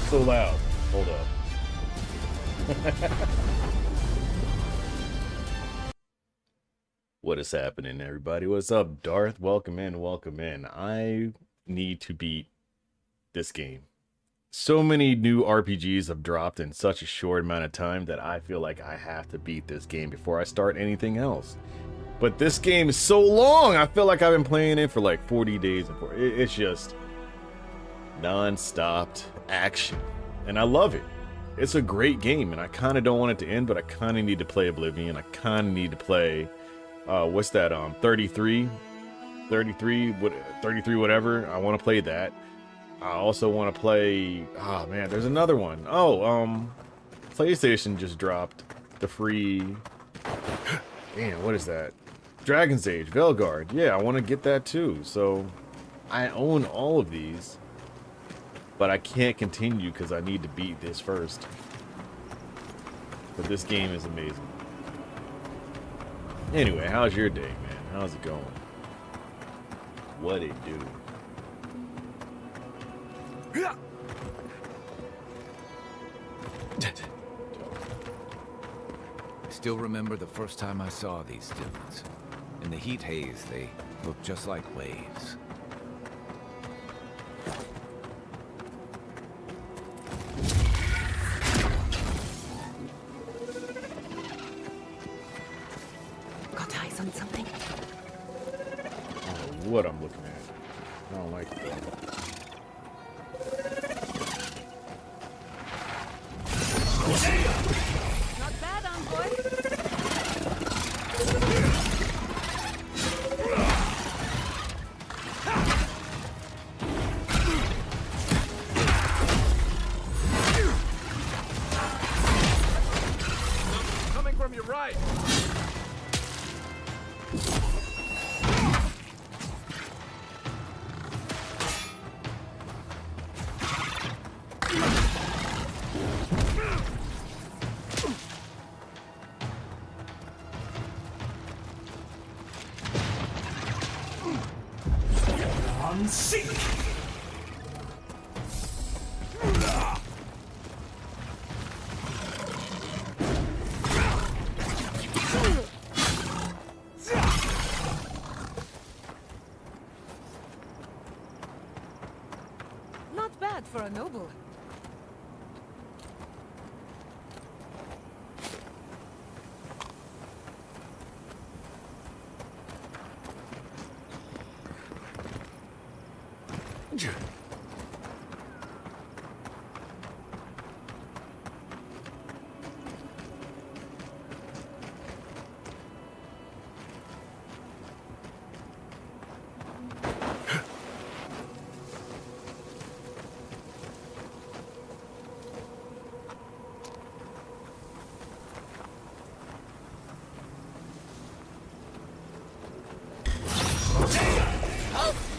so loud? Hold up. What is happening, everybody? What's up, Darth? Welcome in, welcome in. I need to beat this game. So many new RPGs have dropped in such a short amount of time that I feel like I have to beat this game before I start anything else. But this game is so long. I feel like I've been playing it for like 40 days. It's just non-stop action. And I love it. It's a great game, and I kind of don't want it to end, but I kind of need to play Oblivion. I kind of need to play... what's that, 33 whatever. I want to play that. I also want to play, oh man, there's another one. PlayStation just dropped the free, damn, what is that? Dragon's Age, Veilguard. Yeah, I want to get that too. So I own all of these, but I can't continue because I need to beat this first. But this game is amazing. Anyway, how's your day, man? How's it going? What it do? I still remember the first time I saw these dunes. In the heat haze, they looked just like waves. On something. What I'm looking at. I don't like that. Not bad, envoy. Coming from your right. Not bad for a noble.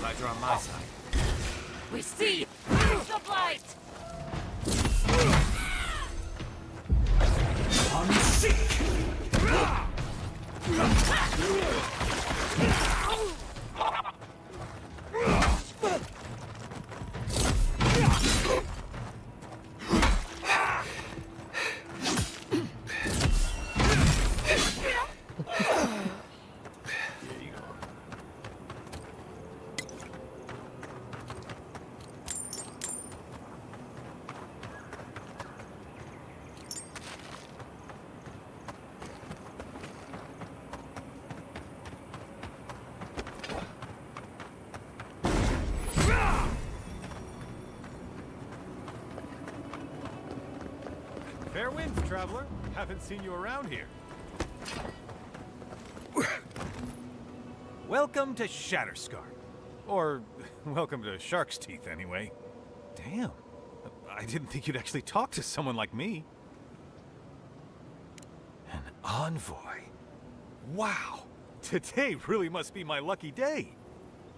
Glad you're on my side. We see the blight. Fair winds, traveler. Haven't seen you around here. Welcome to Shatterscar. Or, welcome to Shark's Teeth, anyway. Damn. I didn't think you'd actually talk to someone like me. An envoy. Wow. Today really must be my lucky day.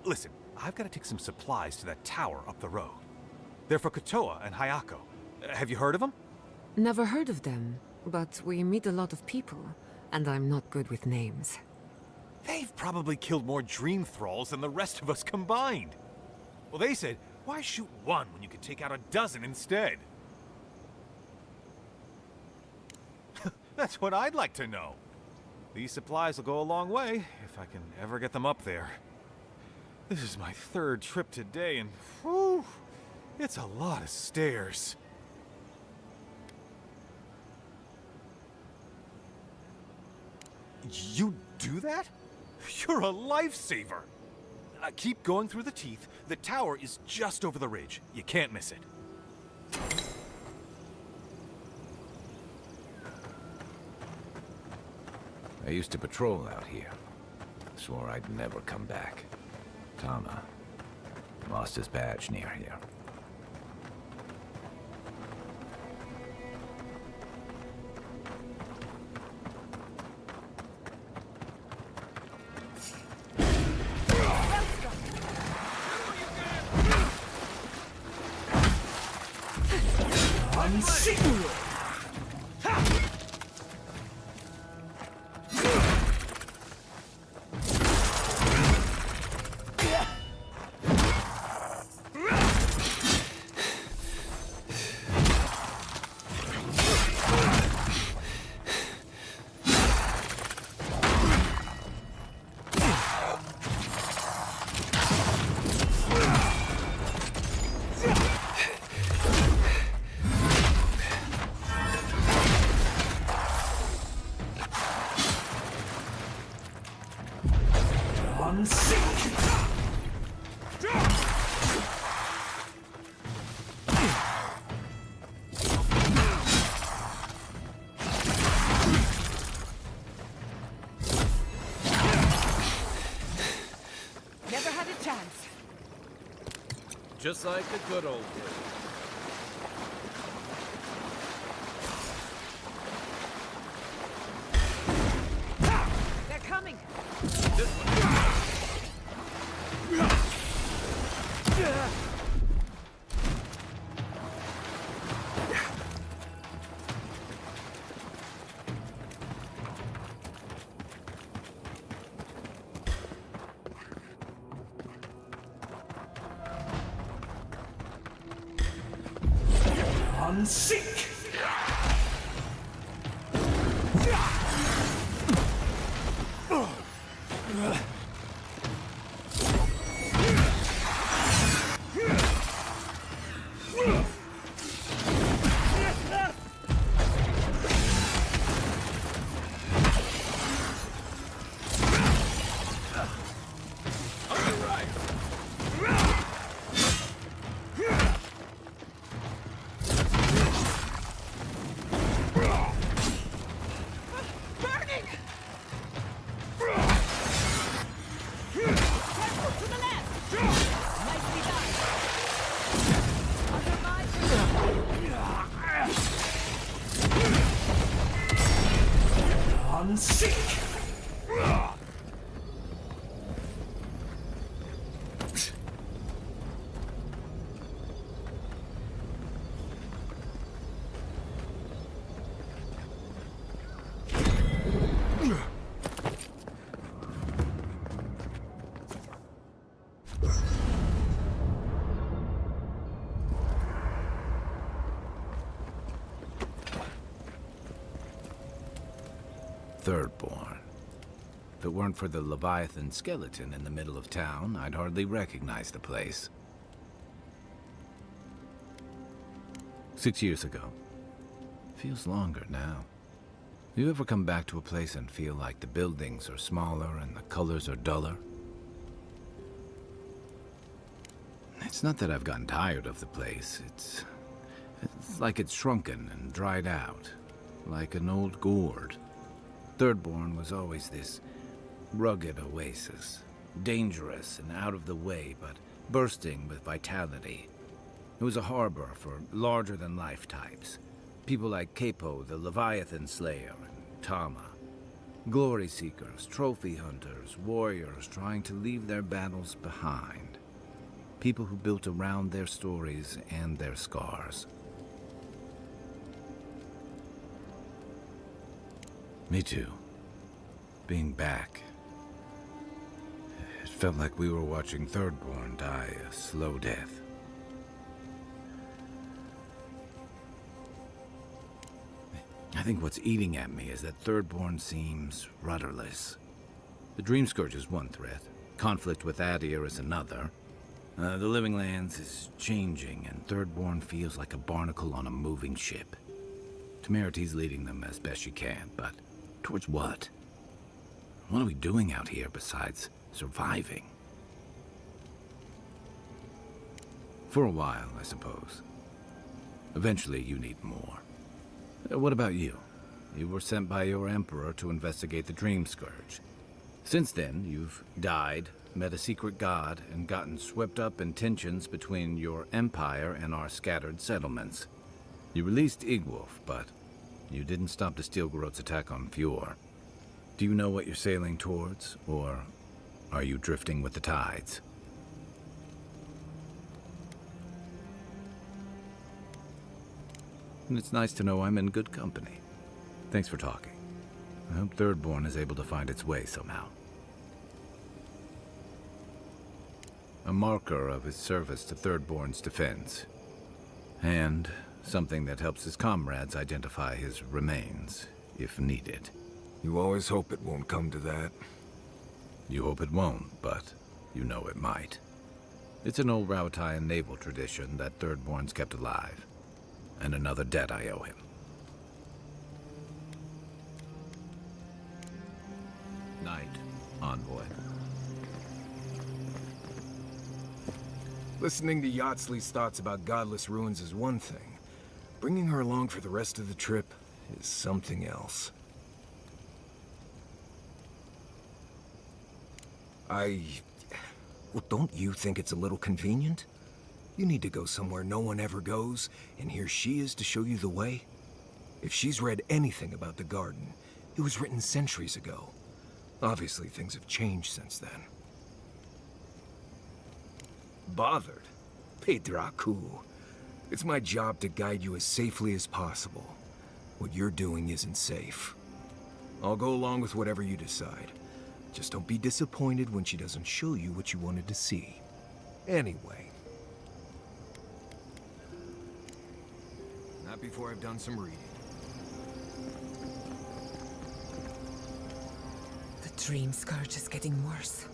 Listen, I've got to take some supplies to that tower up the road. They're for Kotoa and Hayako. Have you heard of them? Never heard of them, but we meet a lot of people, and I'm not good with names. They've probably killed more dream thralls than the rest of us combined. Well, they said, why shoot one when you could take out a dozen instead? That's what I'd like to know. These supplies will go a long way, if I can ever get them up there. This is my third trip today, and whew, it's a lot of stairs. You do that? You're a lifesaver! Keep going through the teeth. The tower is just over the ridge. You can't miss it. I used to patrol out here. Swore I'd never come back. Tama lost his badge near here. Never had a chance. Just like the good old days. They're coming. Thirdborn. If it weren't for the Leviathan skeleton in the middle of town, I'd hardly recognize the place. 6 years ago. Feels longer now. You ever come back to a place and feel like the buildings are smaller and the colors are duller? It's not that I've gotten tired of the place. It's like it's shrunken and dried out, like an old gourd. Thirdborn was always this rugged oasis, dangerous and out of the way, but bursting with vitality. It was a harbor for larger-than-life types. People like Capo, the Leviathan Slayer, and Tama. Glory seekers, trophy hunters, warriors trying to leave their battles behind. People who built around their stories and their scars. Me too. Being back. It felt like we were watching Thirdborn die a slow death. I think what's eating at me is that Thirdborn seems rudderless. The Dream Scourge is one threat. Conflict with Adir is another. The Living Lands is changing, and Thirdborn feels like a barnacle on a moving ship. Temerity's leading them as best she can, but towards what? What are we doing out here besides surviving? For a while, I suppose. Eventually, you need more. What about you? You were sent by your Emperor to investigate the Dream Scourge. Since then, you've died, met a secret god, and gotten swept up in tensions between your empire and our scattered settlements. You released Igwolf, but you didn't stop the Stilgarot's attack on Fjord. Do you know what you're sailing towards, or are you drifting with the tides? And it's nice to know I'm in good company. Thanks for talking. I hope Thirdborn is able to find its way somehow. A marker of his service to Thirdborn's defense. And something that helps his comrades identify his remains, if needed. You always hope it won't come to that. You hope it won't, but you know it might. It's an old Rautian naval tradition that Thirdborn's kept alive. And another debt I owe him. Night, Envoy. Listening to Yatsley's thoughts about godless ruins is one thing. Bringing her along for the rest of the trip is something else. Well, don't you think it's a little convenient? You need to go somewhere no one ever goes, and here she is to show you the way? If she's read anything about the garden, it was written centuries ago. Obviously, things have changed since then. Bothered? Pedraku. It's my job to guide you as safely as possible. What you're doing isn't safe. I'll go along with whatever you decide. Just don't be disappointed when she doesn't show you what you wanted to see. Anyway. Not before I've done some reading. The Dream Scourge is getting worse.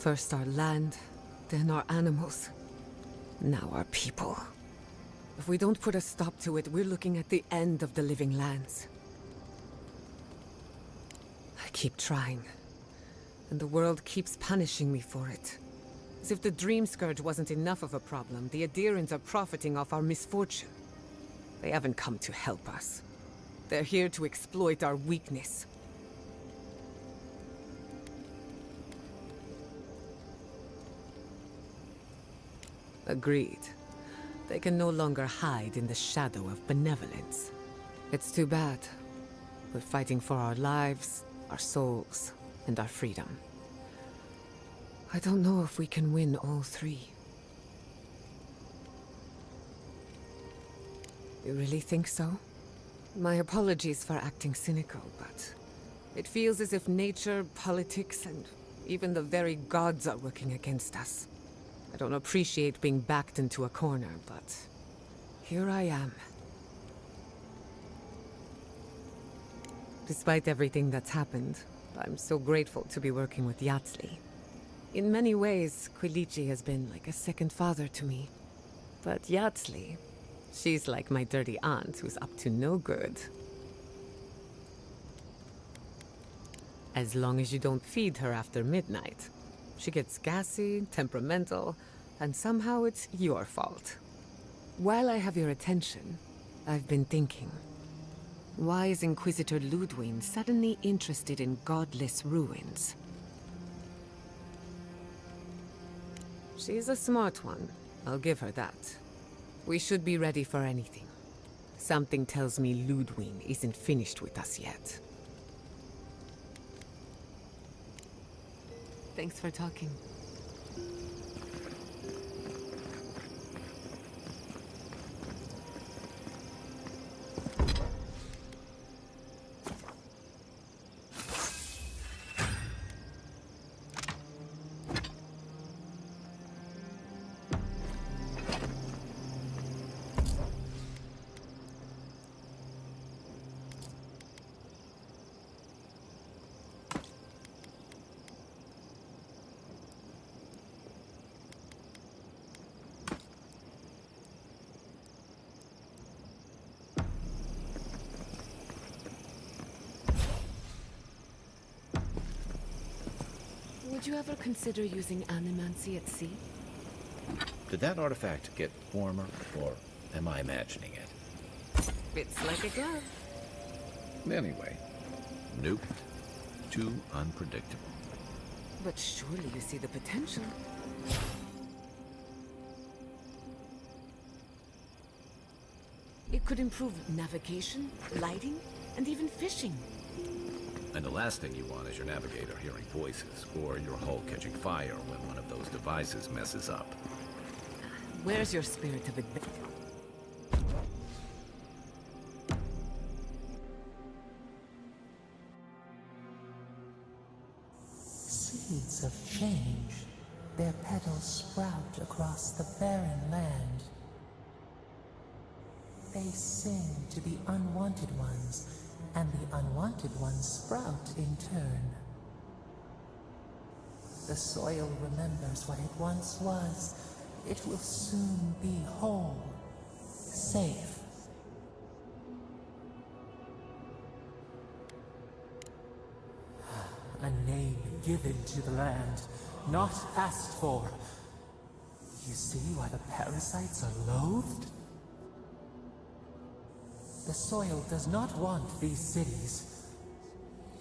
First our land, then our animals. Now our people. If we don't put a stop to it, we're looking at the end of the Living Lands. I keep trying, and the world keeps punishing me for it. As if the Dream Scourge wasn't enough of a problem, the Adirans are profiting off our misfortune. They haven't come to help us. They're here to exploit our weakness. Agreed. They can no longer hide in the shadow of benevolence. It's too bad. We're fighting for our lives, our souls, and our freedom. I don't know if we can win all three. You really think so? My apologies for acting cynical, but it feels as if nature, politics, and even the very gods are working against us. I don't appreciate being backed into a corner, but here I am. Despite everything that's happened, I'm so grateful to be working with Yatsley. In many ways, Quilichi has been like a second father to me. But Yatsley, she's like my dirty aunt who's up to no good. As long as you don't feed her after midnight. She gets gassy, temperamental, and somehow it's your fault. While I have your attention, I've been thinking. Why is Inquisitor Ludwig suddenly interested in godless ruins? She's a smart one, I'll give her that. We should be ready for anything. Something tells me Ludwig isn't finished with us yet. Thanks for talking. you ever consider using animancy at sea? Did that artifact get warmer, or am I imagining it? It's like a glove. Anyway, nope. Too unpredictable. But surely you see the potential. It could improve navigation, lighting, and even fishing. And the last thing you want is your navigator hearing voices, or your hull catching fire when one of those devices messes up. Where's your spirit of adventure? Seeds of change. Their petals sprout across the barren land. They sing to the unwanted ones, and the unwanted ones sprout in turn. The soil remembers what it once was. It will soon be whole, safe. A name given to the land, not asked for. You see why the parasites are loathed? The soil does not want these cities.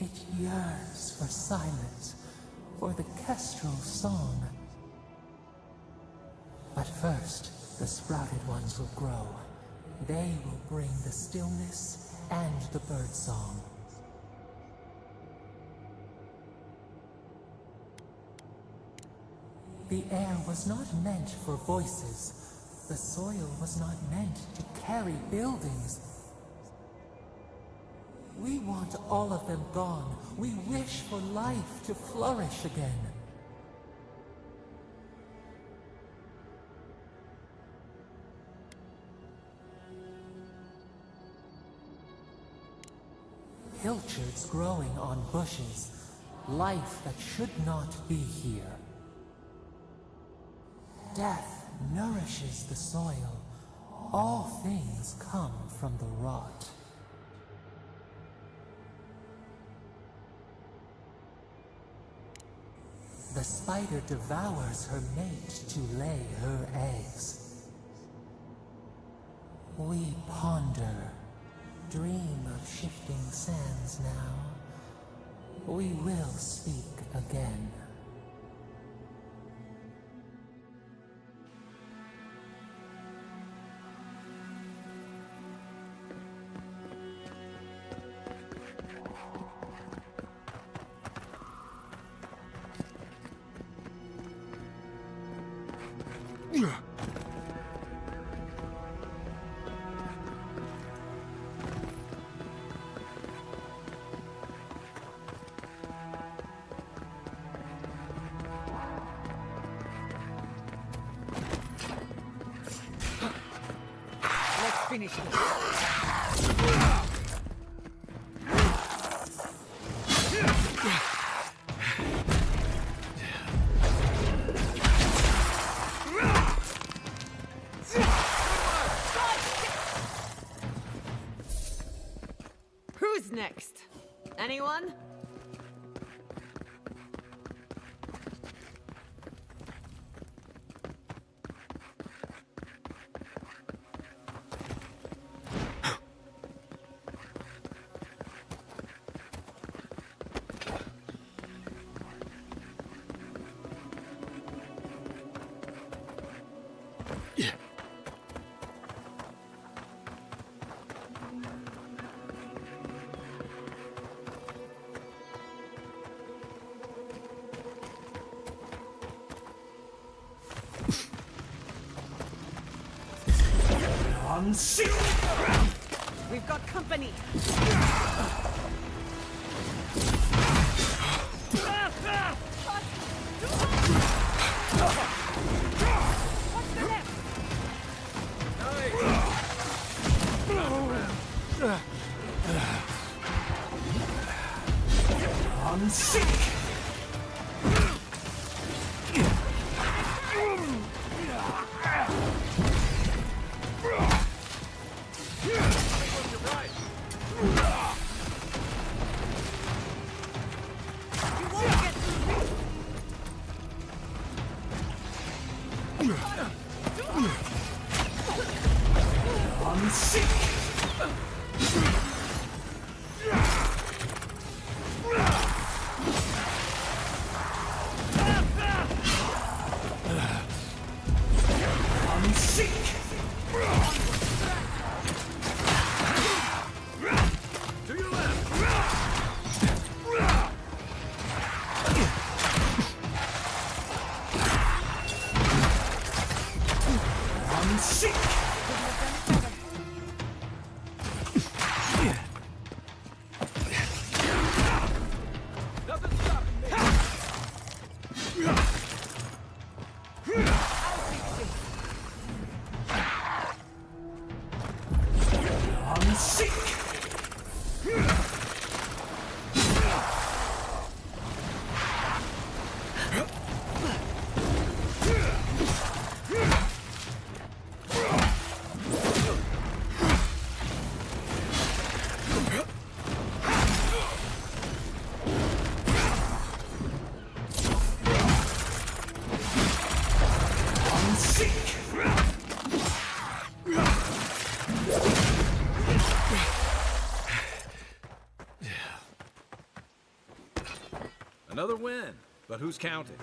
It yearns for silence, for the kestrel song. But first, the sprouted ones will grow. They will bring the stillness and the birdsong. The air was not meant for voices. The soil was not meant to carry buildings. We want all of them gone. We wish for life to flourish again. Pilchards growing on bushes. Life that should not be here. Death nourishes the soil. All things come from the rot. The spider devours her mate to lay her eggs. We ponder, dream of shifting sands now. We will speak again. Let's finish this. Who's next? Anyone? We've got company. What's the left? Another win, but who's counting?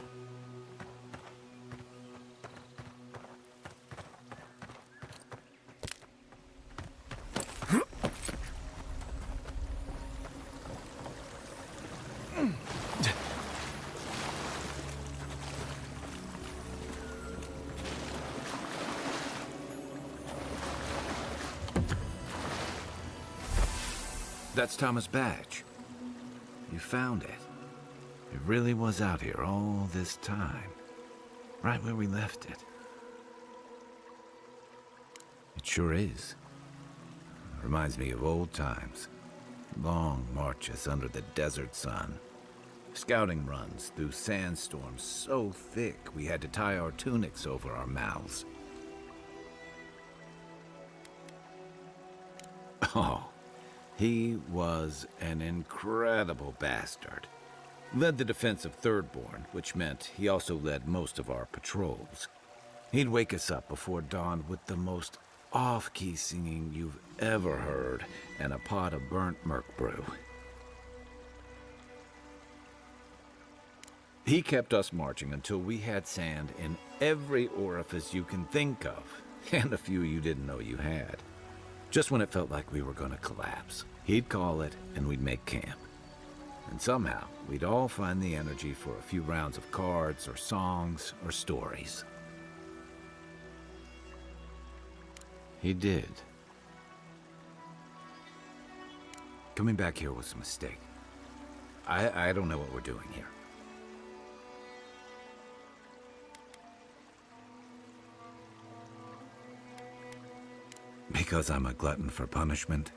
That's Thomas' badge. You found it. It really was out here all this time. Right where we left it. It sure is. Reminds me of old times. Long marches under the desert sun. Scouting runs through sandstorms so thick we had to tie our tunics over our mouths. Oh, he was an incredible bastard. Led the defense of Thirdborn, which meant he also led most of our patrols. He'd wake us up before dawn with the most off-key singing you've ever heard and a pot of burnt merc brew. He kept us marching until we had sand in every orifice you can think of, and a few you didn't know you had. Just when it felt like we were gonna collapse, he'd call it and we'd make camp. And somehow, we'd all find the energy for a few rounds of cards or songs or stories. He did. Coming back here was a mistake. I don't know what we're doing here. Because I'm a glutton for punishment?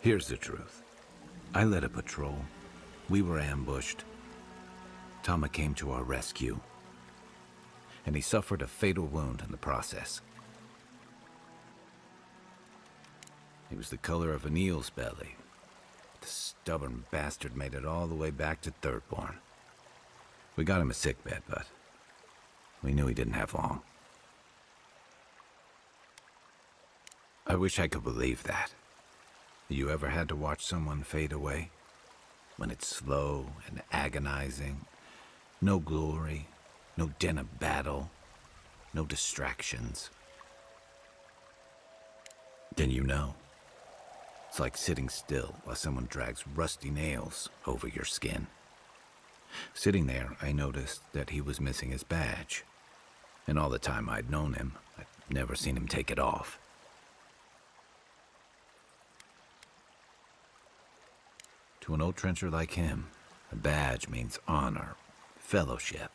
Here's the truth. I led a patrol. We were ambushed. Tama came to our rescue. And he suffered a fatal wound in the process. He was the color of an eel's belly. The stubborn bastard made it all the way back to Thirdborn. We got him a sickbed, but we knew he didn't have long. I wish I could believe that. You ever had to watch someone fade away? When it's slow and agonizing, no glory, no din of battle, no distractions. Then you know. It's like sitting still while someone drags rusty nails over your skin. Sitting there, I noticed that he was missing his badge. And all the time I'd known him, I'd never seen him take it off. To an old trencher like him, a badge means honor, fellowship.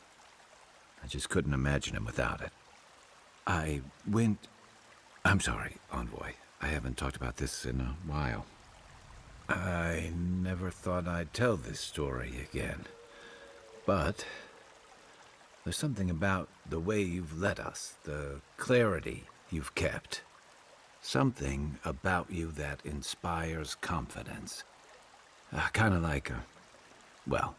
I just couldn't imagine him without it. I'm sorry, Envoy. I haven't talked about this in a while. I never thought I'd tell this story again. But there's something about the way you've led us, the clarity you've kept. Something about you that inspires confidence. Kind of like well...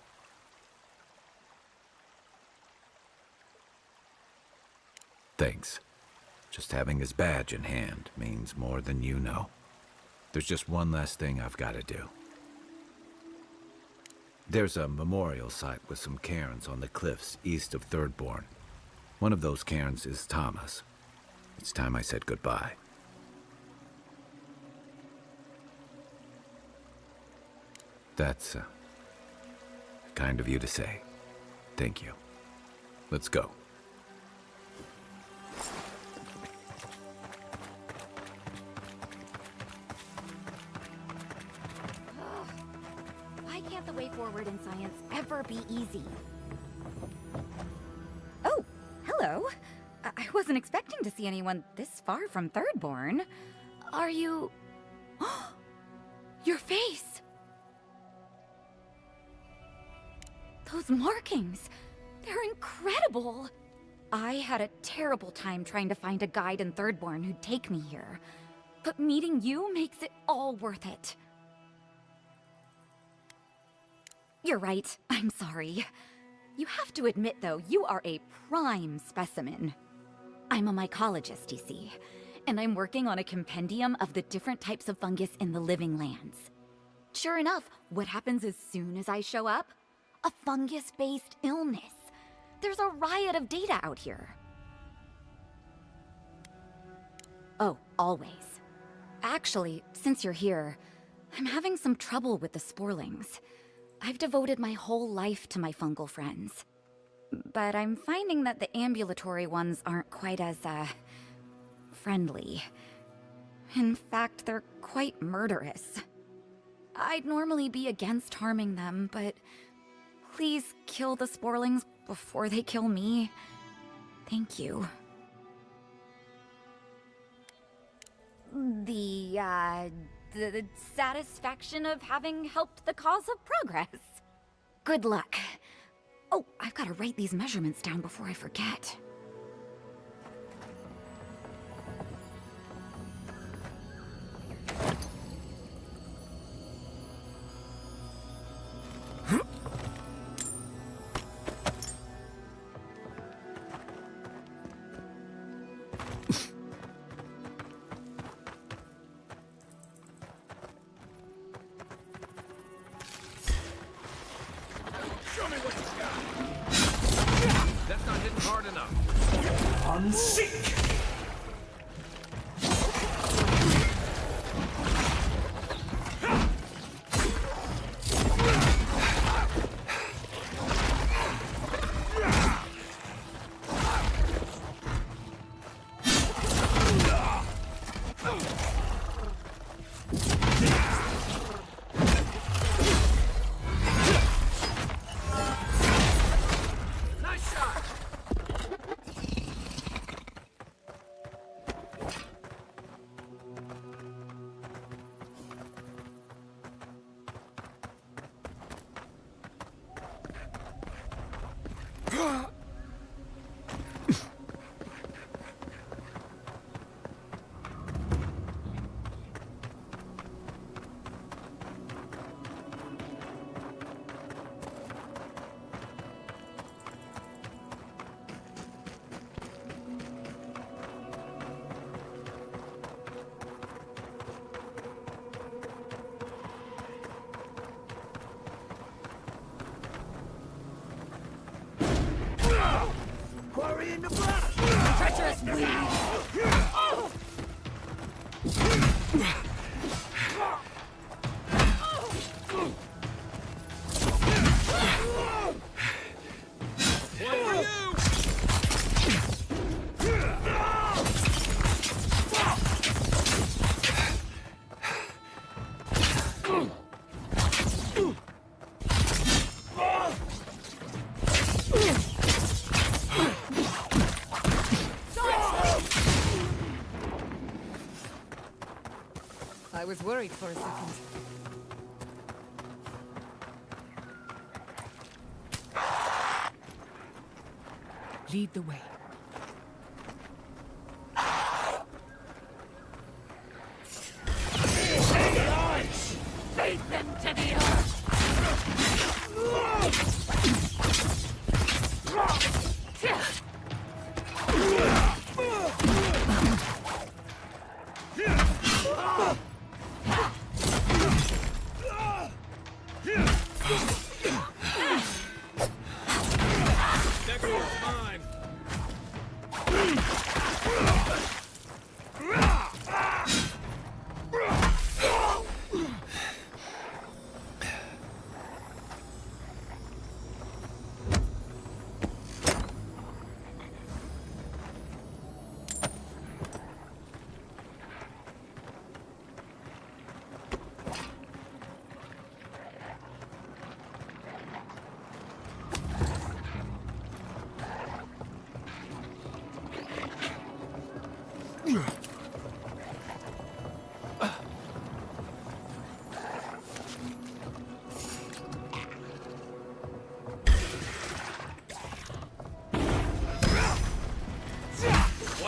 Thanks. Just having his badge in hand means more than you know. There's just one last thing I've got to do. There's a memorial site with some cairns on the cliffs east of Thirdborn. One of those cairns is Thomas. It's time I said goodbye. That's kind of you to say. Thank you. Let's go. Why can't the way forward in science ever be easy? Oh, hello. I wasn't expecting to see anyone this far from Thirdborn. Are you... Your face! Those markings! They're incredible! I had a terrible time trying to find a guide in Thirdborn who'd take me here. But meeting you makes it all worth it. You're right, I'm sorry. You have to admit, though, you are a prime specimen. I'm a mycologist, you see, and I'm working on a compendium of the different types of fungus in the living lands. Sure enough, what happens as soon as I show up? A fungus-based illness. There's a riot of data out here. Oh, always. Actually, since you're here, I'm having some trouble with the sporlings. I've devoted my whole life to my fungal friends. But I'm finding that the ambulatory ones aren't quite as, friendly. In fact, they're quite murderous. I'd normally be against harming them, but please kill the sporlings before they kill me. Thank you. The satisfaction of having helped the cause of progress. Good luck. Oh, I've got to write these measurements down before I forget. That's not hitting hard enough. Unseek! Quarry in the blood! Treacherous weed! I was worried for a second. Lead the way. Beat them to the earth!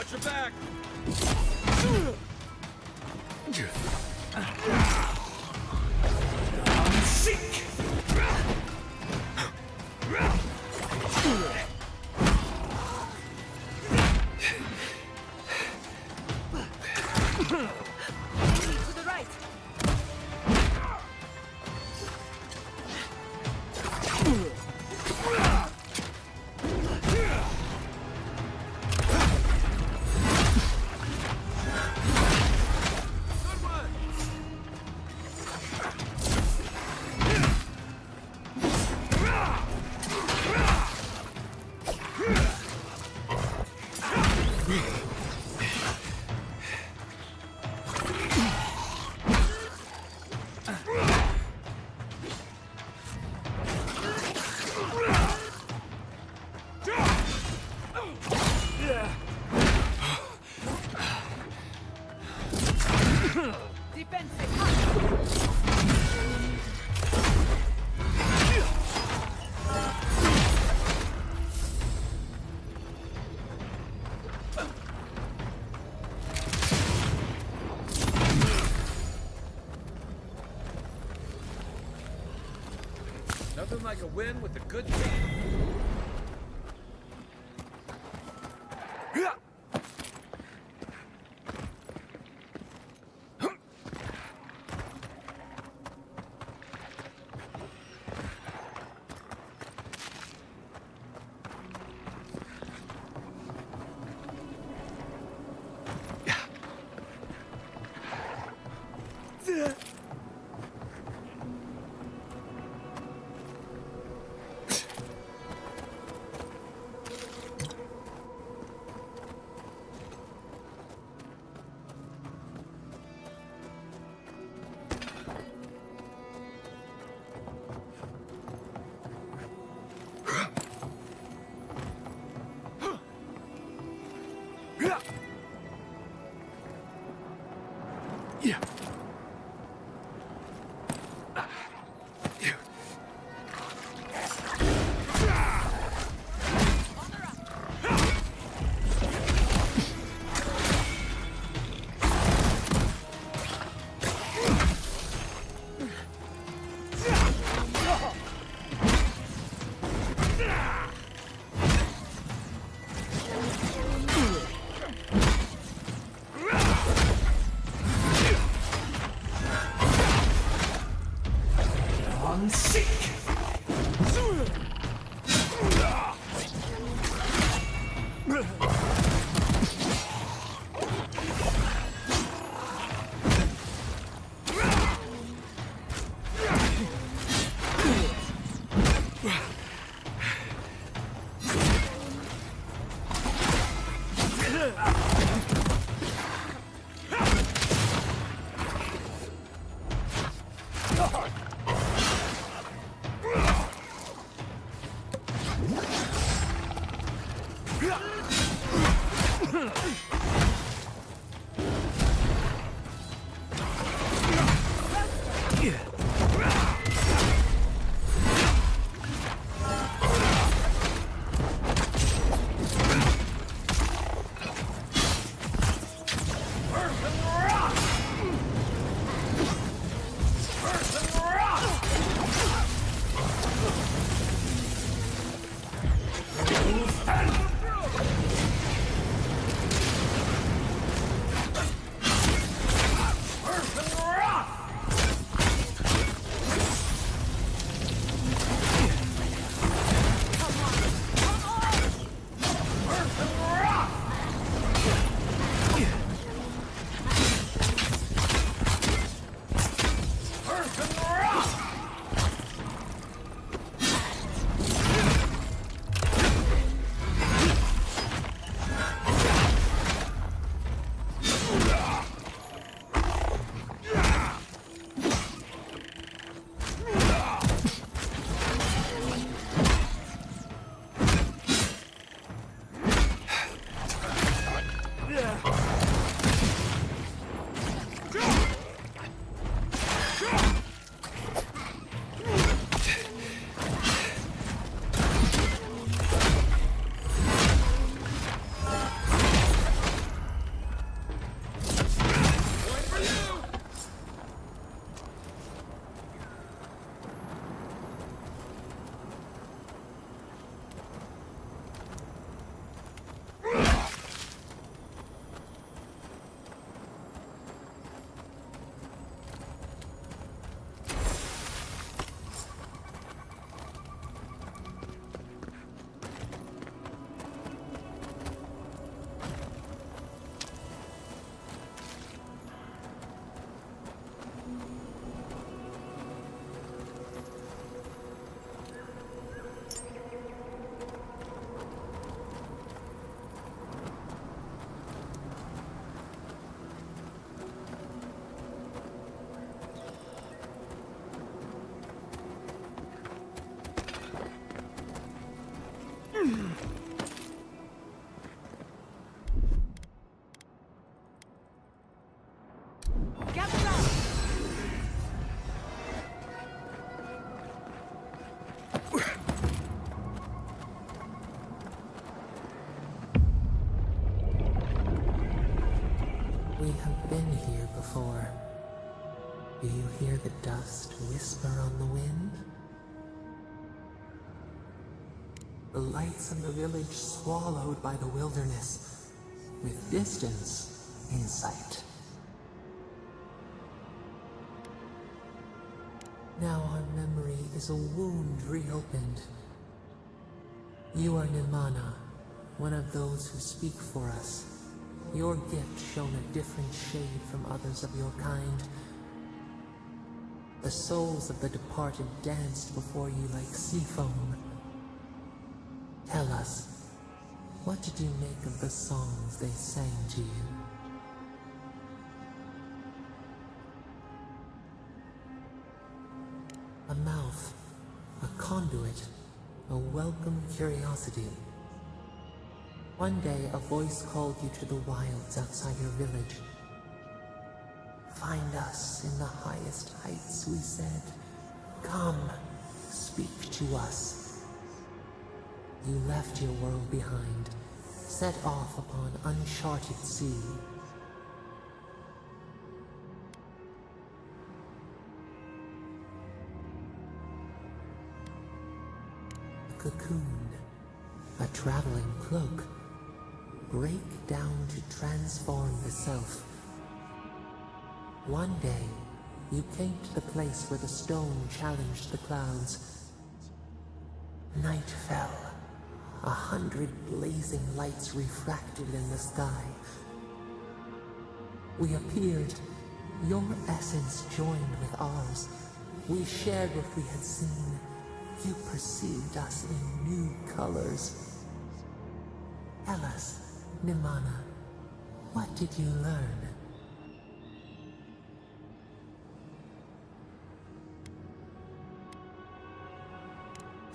Watch your back! Seek! To the right. Nothing like a win with a good team. We have been here before. Do you hear the dust whisper on the wind? The lights of the village swallowed by the wilderness, with distance in sight. Now our memory is a wound reopened. You are Nimana, one of those who speak for us. Your gift shone a different shade from others of your kind. The souls of the departed danced before you like sea foam. Tell us, what did you make of the songs they sang to you? A mouth, a conduit, a welcome curiosity. One day, a voice called you to the wilds outside your village. Find us in the highest heights, we said. Come, speak to us. You left your world behind, set off upon uncharted sea. A cocoon, a traveling cloak. Break down to transform the self. One day, you came to the place where the stone challenged the clouds. Night fell. 100 blazing lights refracted in the sky. We appeared. Your essence joined with ours. We shared what we had seen. You perceived us in new colors. Tell us, Nimana, what did you learn?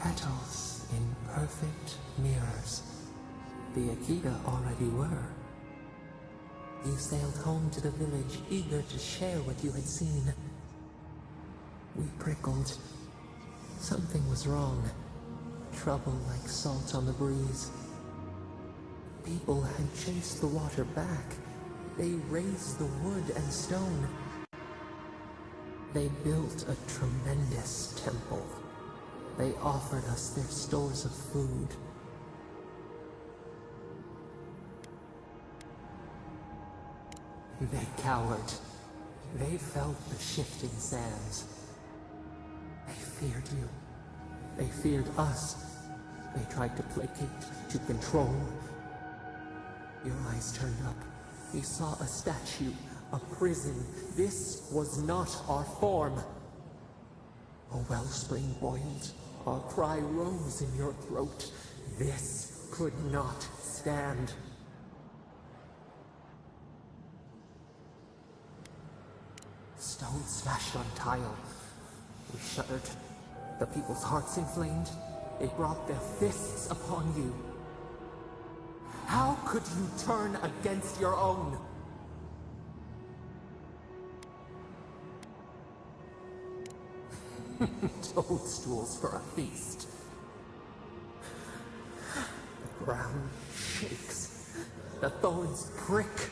Petals in perfect mirrors. The Akita already were. You sailed home to the village, eager to share what you had seen. We prickled. Something was wrong. Trouble like salt on the breeze. People had chased the water back. They raised the wood and stone. They built a tremendous temple. They offered us their stores of food. They cowered. They felt the shifting sands. They feared you. They feared us. They tried to placate, to control. Your eyes turned up. You saw a statue, a prison. This was not our form. A wellspring boiled. Our cry rose in your throat. This could not stand. Stone smashed on tile. We shuddered. The people's hearts inflamed. They brought their fists upon you. How could you turn against your own? Toadstools for a feast. The ground shakes. The thorns prick.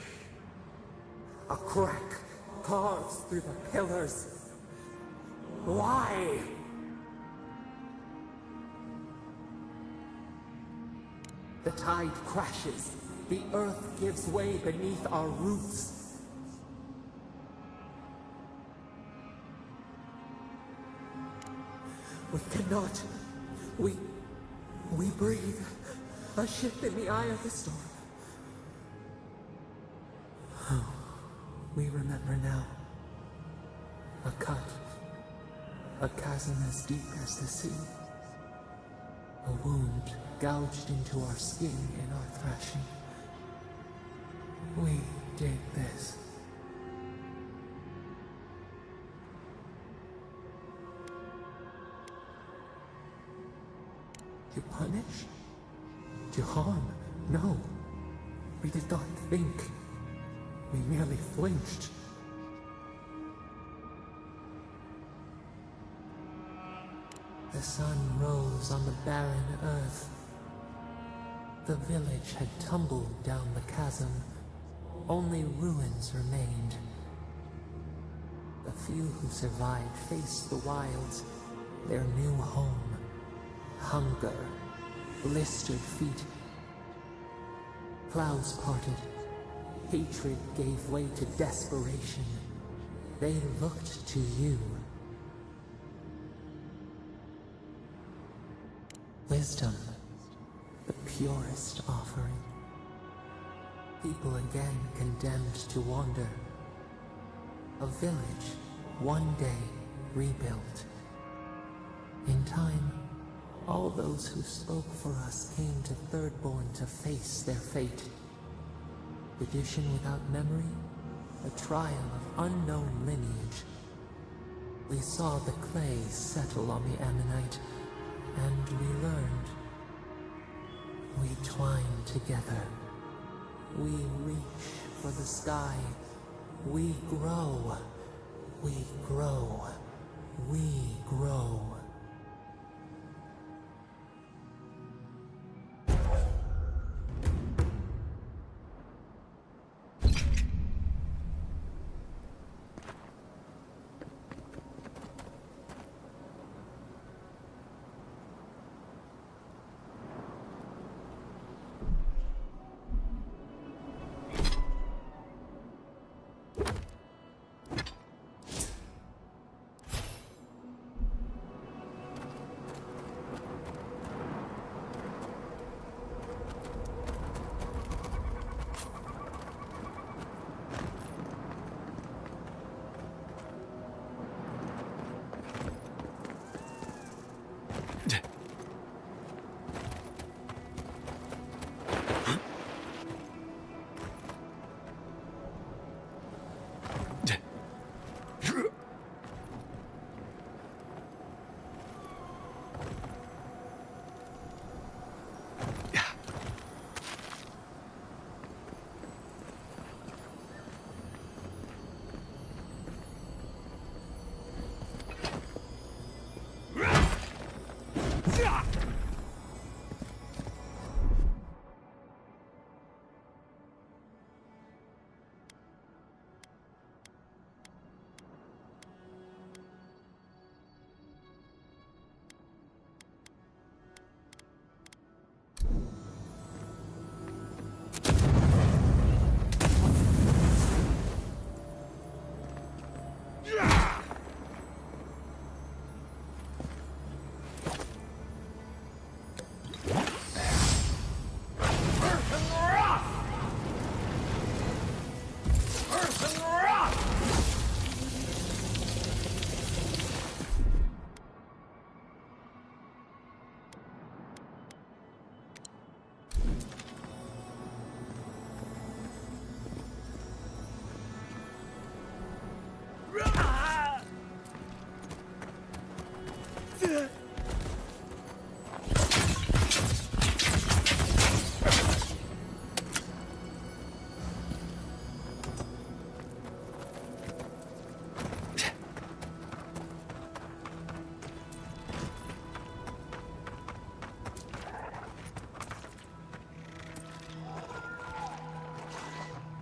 A crack carves through the pillars. Why? The tide crashes. The earth gives way beneath our roots. We cannot. We breathe. A ship in the eye of the storm. Oh, we remember now. A cut. A chasm as deep as the sea. A wound gouged into our skin in our thrashing. We did this. To punish? To harm? No. We did not think. We merely flinched. The sun rose on the barren earth. The village had tumbled down the chasm. only ruins remained. The few who survived faced the wilds, their new home. Hunger, blistered feet. Clouds parted. Hatred gave way to desperation. They looked to you. Wisdom, the purest offering. People again condemned to wander. A village, one day rebuilt. In time, all those who spoke for us came to Thirdborn to face their fate. Tradition without memory, a trial of unknown lineage. We saw the clay settle on the Ammonite, and we learned. We twine together. We reach for the sky. We grow. We grow. We grow.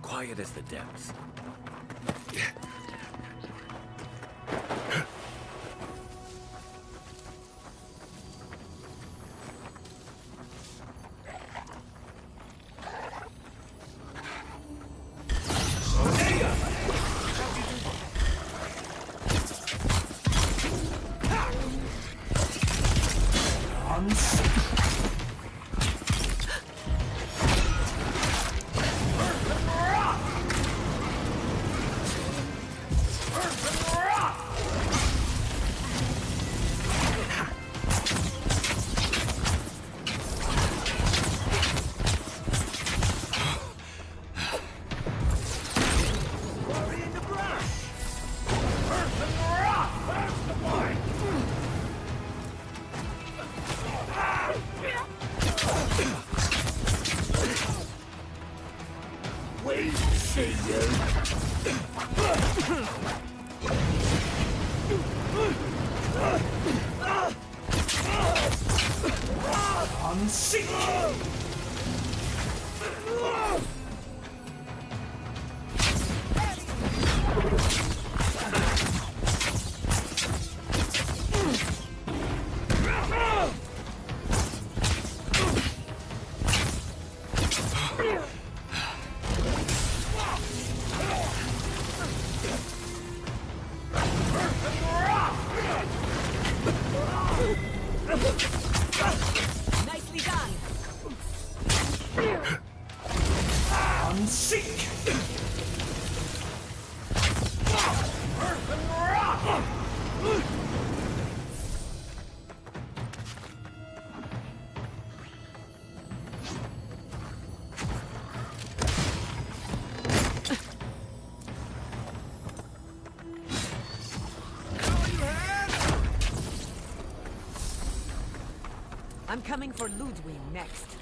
Quiet as the depths. and seek! Earth and rock! I'm coming for Ludwig next.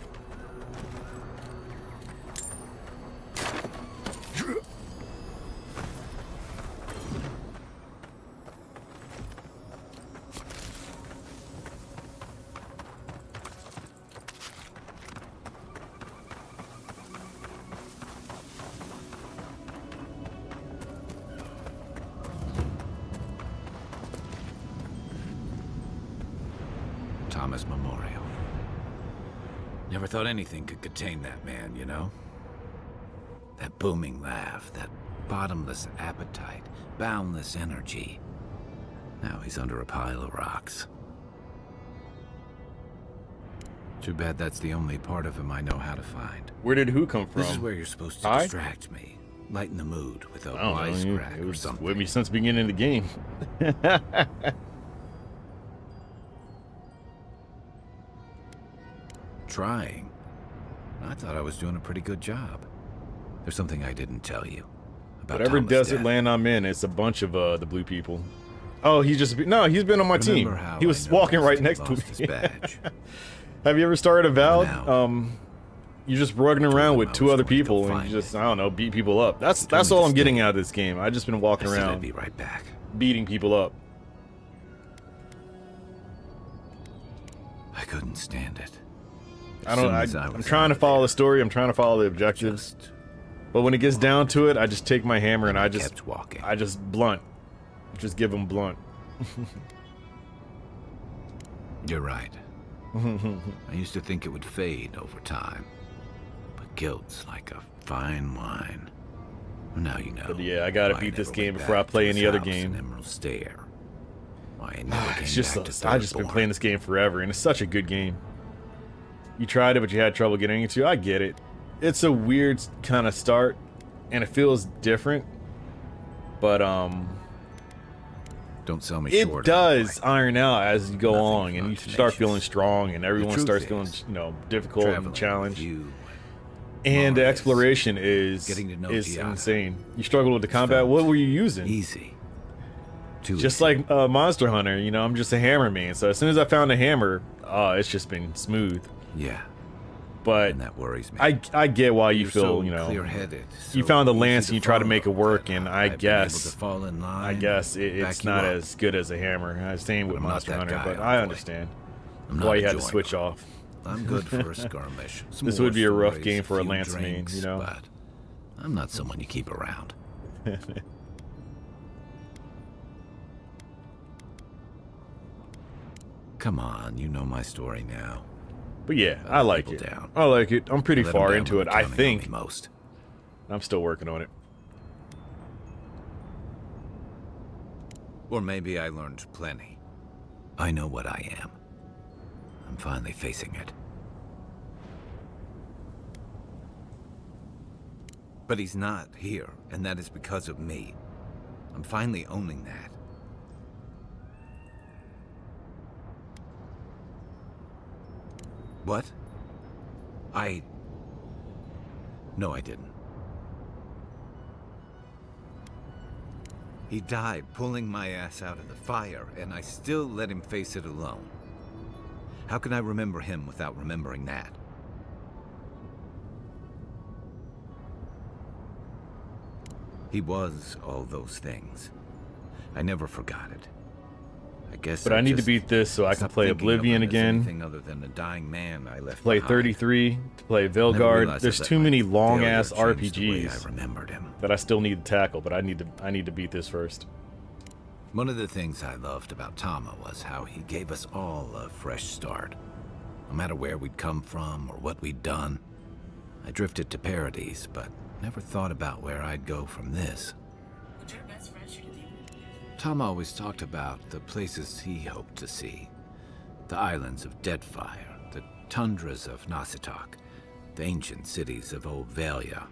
Thomas Memorial. Never thought anything could contain that man, you know? That booming laugh, that bottomless appetite, boundless energy. Now he's under a pile of rocks. Too bad that's the only part of him I know how to find. Where did who come from? This is where you're supposed to I? distract me, lighten the mood with a I don't know. wisecrack It or was something. with me since the beginning of the game. Trying. I thought I was doing a pretty good job. There's something I didn't tell you about Whatever Thomas' desert death. land I'm in, it's a bunch of the blue people. Oh, he's just no, he's been on my team. Remember how He was I walking right noticed next he to lost me. his badge? Have you ever started Avowed? Now, You're just running around him with I two was other going to go people and find you just it. I don't know, beat people up. That's told me all to I'm getting stay. out of this game. I just been walking I said I'd around be right back. beating people up. I couldn't stand it. I don't. As soon as I I'm was trying out to of follow there, the story. I'm trying to follow the objectives. just But when it gets down to it, I just take my hammer and I just kept walking. I just blunt. Just give them blunt. You're right. I used to think it would fade over time. But guilt's like a fine wine. Well, now you know. But yeah, I gotta why beat this never game went before I back to play his any other house game. in Emerald Stair. Why I never came It's just back to I just been Third playing this game forever, and it's such a good game. You tried it, but you had trouble getting into. I get it. It's a weird kind of start, and it feels different. But Don't sell me it short. does boy. iron out as you go Nothing along, and you but start tenacious. feeling strong, and everyone truth starts is, feeling difficult Traveling and with challenged. you, And the more or less, exploration is getting to know is Giada. insane. You struggle with the combat. felt What were you using? easy. Too Just easy. like Monster Hunter, I'm just a hammer man. So as soon as I found a hammer, it's just been smooth. Yeah, But and that worries me. I get why you You're feel, so clear-headed. you so found the easy lance and you try to follow, make it work, that and I've I been guess able to fall in line, it's back you not up. as good as a hammer. Same with I'm not Monster that Hunter, guy, but oh I boy. understand I'm why not you a had to joiner. switch off. I'm good for a skirmish. Some This war would be a rough stories, game for a few lance main, drinks, but I'm not someone you keep around. Come on, you know my story now. But yeah, I like people it. down. I like it. I'm pretty Let 'em far down into when it. they're I counting on think. me most. I'm still working on it. Or maybe I learned plenty. I know what I am. I'm finally facing it. But he's not here, and that is because of me. I'm finally owning that. What? No, I didn't. He died pulling my ass out of the fire, and I still let him face it alone. How can I remember him without remembering that? He was all those things. I never forgot it. I guess. But I need to just beat this so I can stopped play thinking of Oblivion him as again. Anything other than a dying man I left Play behind. 33, to play Never Velgard. realized There's that too my many long ass failure changed the way RPGs I remembered him. that I still need to tackle, but I need to beat this first. One of the things I loved about Tama was how he gave us all a fresh start. No matter where we'd come from or what we'd done. I drifted to Paradise, but never thought about where I'd go from this. Tama always talked about the places he hoped to see. The islands of Deadfire, the tundras of Nasitok, the ancient cities of Old Valia.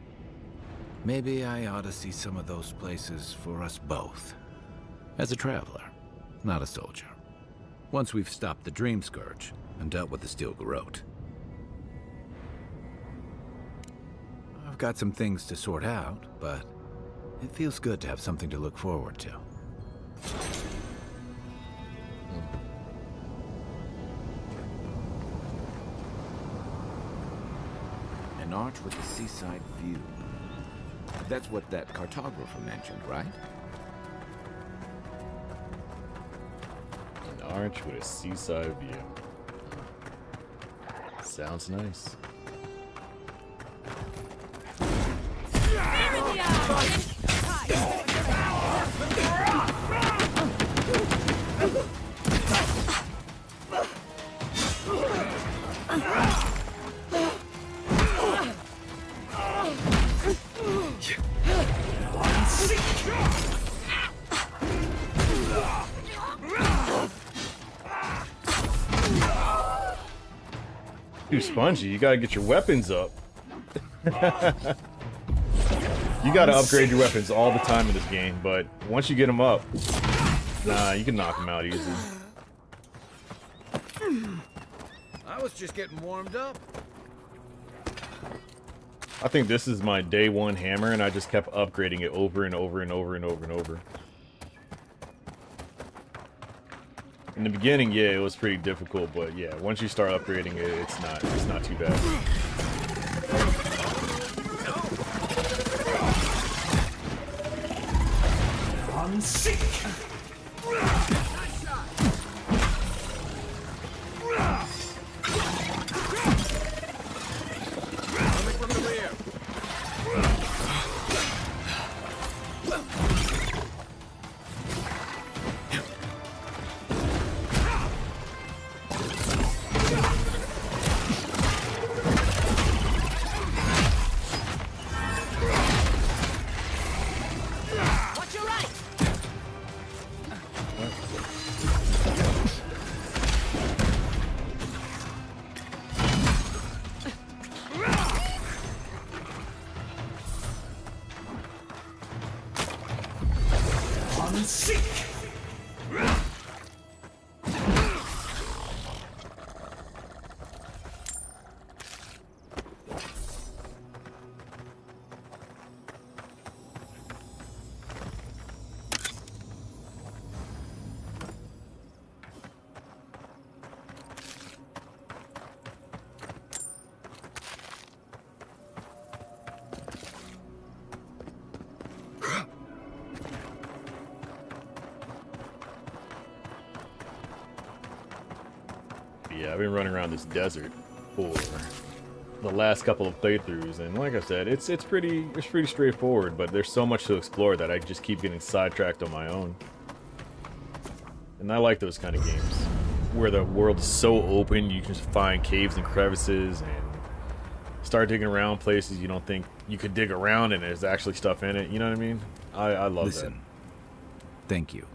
Maybe I ought to see some of those places for us both. As a traveler, not a soldier. Once we've stopped the Dream Scourge and dealt with the Steel Garrote. I've got some things to sort out, but it feels good to have something to look forward to. An arch with a seaside view. That's what that cartographer mentioned, right? An arch with a seaside view. Sounds nice. Too spongy, you gotta get your weapons up. You gotta upgrade your weapons all the time in this game, but once you get them up, nah, you can knock them out easy. I was just getting warmed up. I think this is my day one hammer, and I just kept upgrading it over and over and over and over and over. In the beginning, yeah, it was pretty difficult, but yeah, once you start upgrading it, it's not too bad. On sick. Yeah, I've been running around this desert for the last couple of playthroughs, and like I said, it's pretty straightforward, but there's so much to explore that I just keep getting sidetracked on my own. And I like those kind of games where the world is so open, you can just find caves and crevices and start digging around places you don't think you could dig around, and there's actually stuff in it. You know what I mean? I love that. Thank you.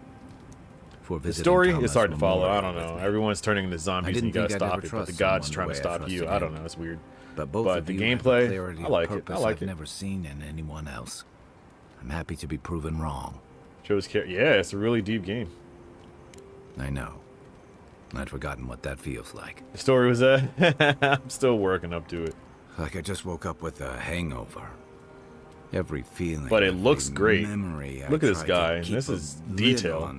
The story is hard to follow. I don't know. Everyone's turning into zombies and you gotta stop it, but the god's trying to stop you. I don't know. It's weird. But the gameplay, I like it. I like it. I've never seen in anyone else. I'm happy to be proven wrong. Shows care. Yeah, it's a really deep game. I know. I'd forgotten what that feels like. The story was I'm still working up to it. Like I just woke up with a hangover. Every feeling. But it looks great. Memory Look at this guy. This is detail.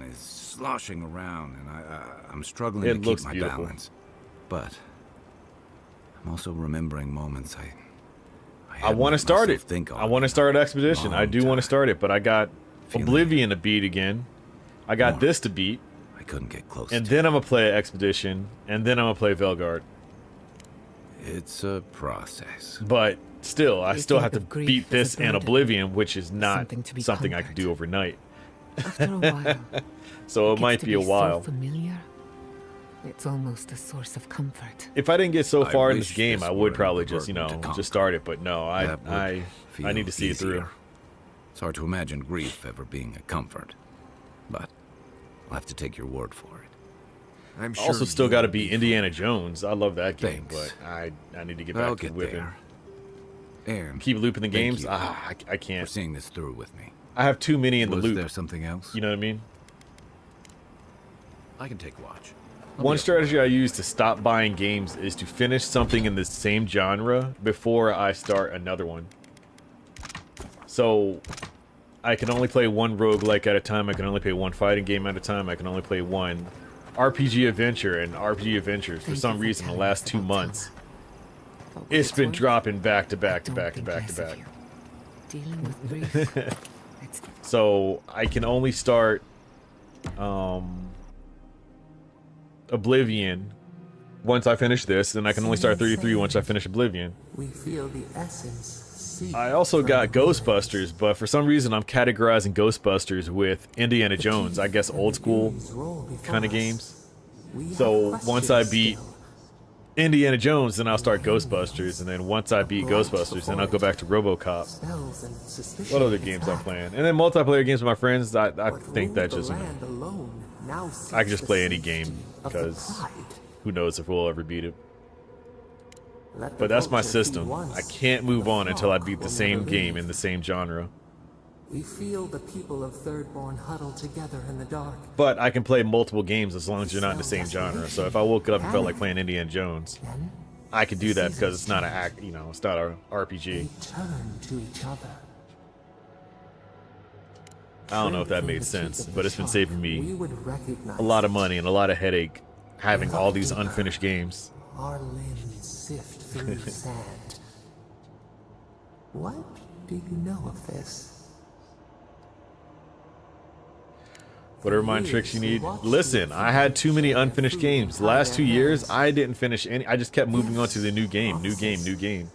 Sloshing around, and I'm struggling to keep my balance. But I'm also remembering moments I want to start it. I want to start Expedition. I do want to start it, but I got Oblivion to beat again. I got this to beat. I couldn't get close. And then I'm gonna play Expedition, and then I'm gonna play Velgard. It's a process. But still, I still have to beat this and Oblivion, which is not something I can do overnight. After a while. So it might be a while. So familiar. It's almost a source of comfort. If I didn't get so far in this game, I would probably just, just start it. But no, I need to see it through. It's hard to imagine grief ever being a comfort, but I'll have to take your word for it. I'm sure Also, still got to be Indiana Jones. I love that game, but I need to get back to whipping. And keep looping the thank games. you I for can't. seeing this through with me. I have too many in the Was loop. there something else? You know what I mean? I can take watch. One strategy I use to stop buying games is to finish something in the same genre before I start another one. So I can only play one roguelike at a time. I can only play one fighting game at a time. I can only play one RPG adventure, and RPG adventures for some reason the last 2 months it's been dropping back to back to back to back to back. Dealing with grief. So I can only start Oblivion once I finish this, and I can only start 33 once I finish Oblivion. We feel the essence. I also got Ghostbusters, but for some reason I'm categorizing Ghostbusters with Indiana Jones, I guess old school kind of games. So once I beat Indiana Jones, then I'll start Ghostbusters, and then once I beat Ghostbusters, then I'll go back to RoboCop. What other games I'm playing? And then multiplayer games with my friends, I think that just, you know, I can just play any game, because who knows if we'll ever beat it. But that's my system. I can't move on until I beat the same game in the same genre. We feel the people of Thirdborn huddle together in the dark. But I can play multiple games as long as you're not in the same genre. So if I woke up and felt like playing Indiana Jones, I could do that because it's not an act, you know, it's not an RPG. We turn to each other. I don't know if that made sense, but it's been saving We me would recognize a lot of money and a lot of headache having all these unfinished games. our limbs sift through sand. What do you know of this? Whatever mind tricks you need. Listen, I had too many unfinished games. The last 2 years, I didn't finish any. I just kept moving on to the new game, new game, new game.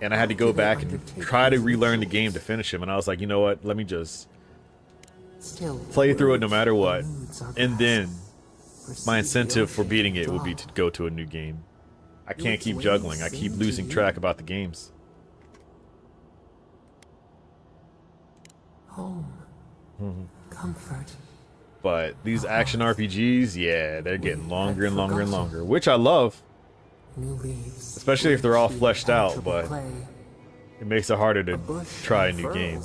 And I had to go back and try to relearn the game to finish him. And I was like, you know what? Let me just play through it no matter what. And then my incentive for beating it would be to go to a new game. I can't keep juggling. I keep losing track about the games. Home. Comfort. But these action RPGs, yeah, they're getting longer and longer and longer, which I love, New leaves. especially if they're all fleshed out, but it makes it harder to try a new game.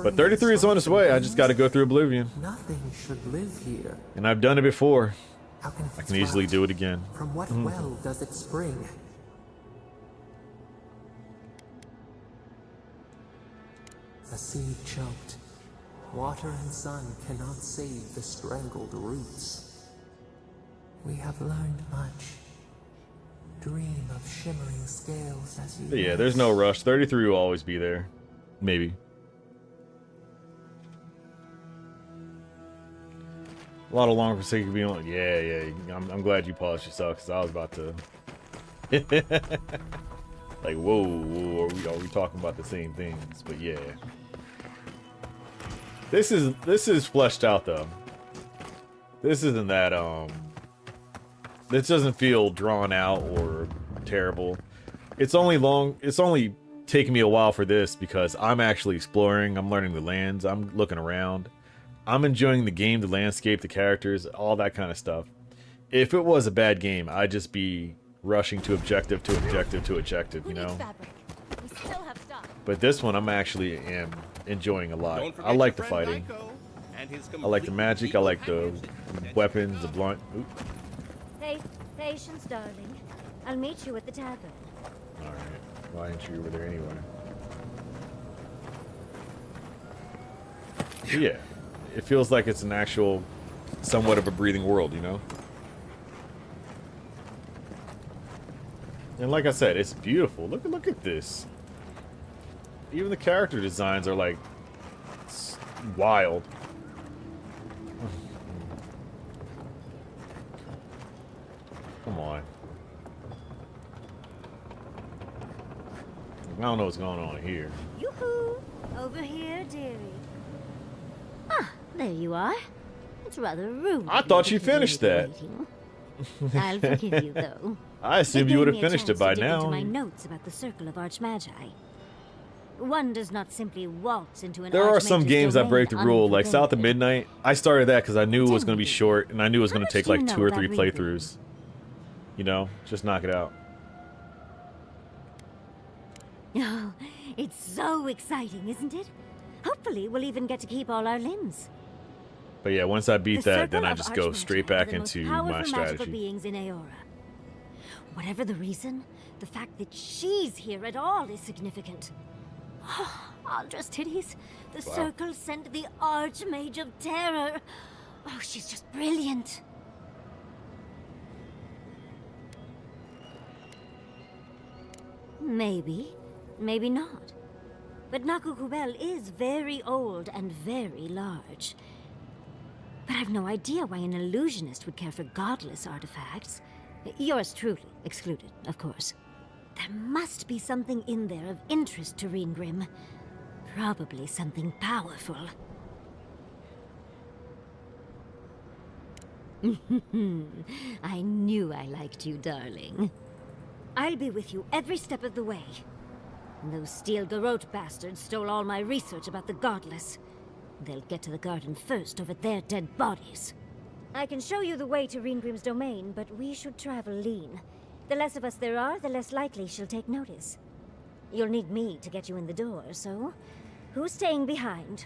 But 33 is on its way. I just got to go through Oblivion, Nothing should live here. and I've done it before. How can I can easily do it again. From what well does it spring? A seed choked. Water and sun cannot save the strangled roots. We have learned much. Dream of shimmering scales as you. But yeah, there's no rush. 33 will always be there. Maybe. A lot of long Forsaken beyond. Yeah. I'm glad you paused yourself because I was about to. Like, whoa, are we talking about the same things? But yeah. This is fleshed out though. This isn't that this doesn't feel drawn out or terrible. It's only taking me a while for this because I'm actually exploring, I'm learning the lands, I'm looking around. I'm enjoying the game, the landscape, the characters, all that kind of stuff. If it was a bad game, I'd just be rushing to objective to objective to objective, you know? But this one I'm actually am enjoying a lot. I like the fighting. I like the magic, I like the weapons, the blunt. Oop. Patience, darling. I'll meet you at the tavern. Alright. Why aren't you over there anyway? But yeah. It feels like it's an actual, somewhat of a breathing world, you know? And like I said, it's beautiful. Look at this. Even the character designs are like wild. Come on. I don't know what's going on here. Yoo-hoo! Over here, dearie. Ah, there you are. It's rather rude. I thought you finished that. I'll forgive you, though. I assumed you would have finished it by now. My notes about the Circle of Archmagi. One does not simply waltz into an There are some Archmage's games that domain break the rule, like South of unprepared. Midnight. I started that because I knew it was going to be short, and I knew it was going to take like 2 or 3 playthroughs. You know, just knock it out. Oh, it's so exciting, isn't it? Hopefully, we'll even get to keep all our limbs. But yeah, once I beat The that, then Circle I of just go Archmagia straight are back the most into powerful my magical strategy. beings in Eora. Whatever the reason, the fact that she's here at all is significant. Aldra's titties. The Wow. Circle sent the Archmage of Terror. Oh, she's just brilliant. Maybe, maybe not. But Nakukubel is very old and very large. But I've no idea why an illusionist would care for godless artifacts. Yours truly excluded, of course. There must be something in there of interest to Reengrim. Probably something powerful. I knew I liked you, darling. I'll be with you every step of the way. Those Steel Garrote bastards stole all my research about the Godless. They'll get to the garden first over their dead bodies. I can show you the way to Reengrim's domain, but we should travel lean. The less of us there are, the less likely she'll take notice. You'll need me to get you in the door, so who's staying behind?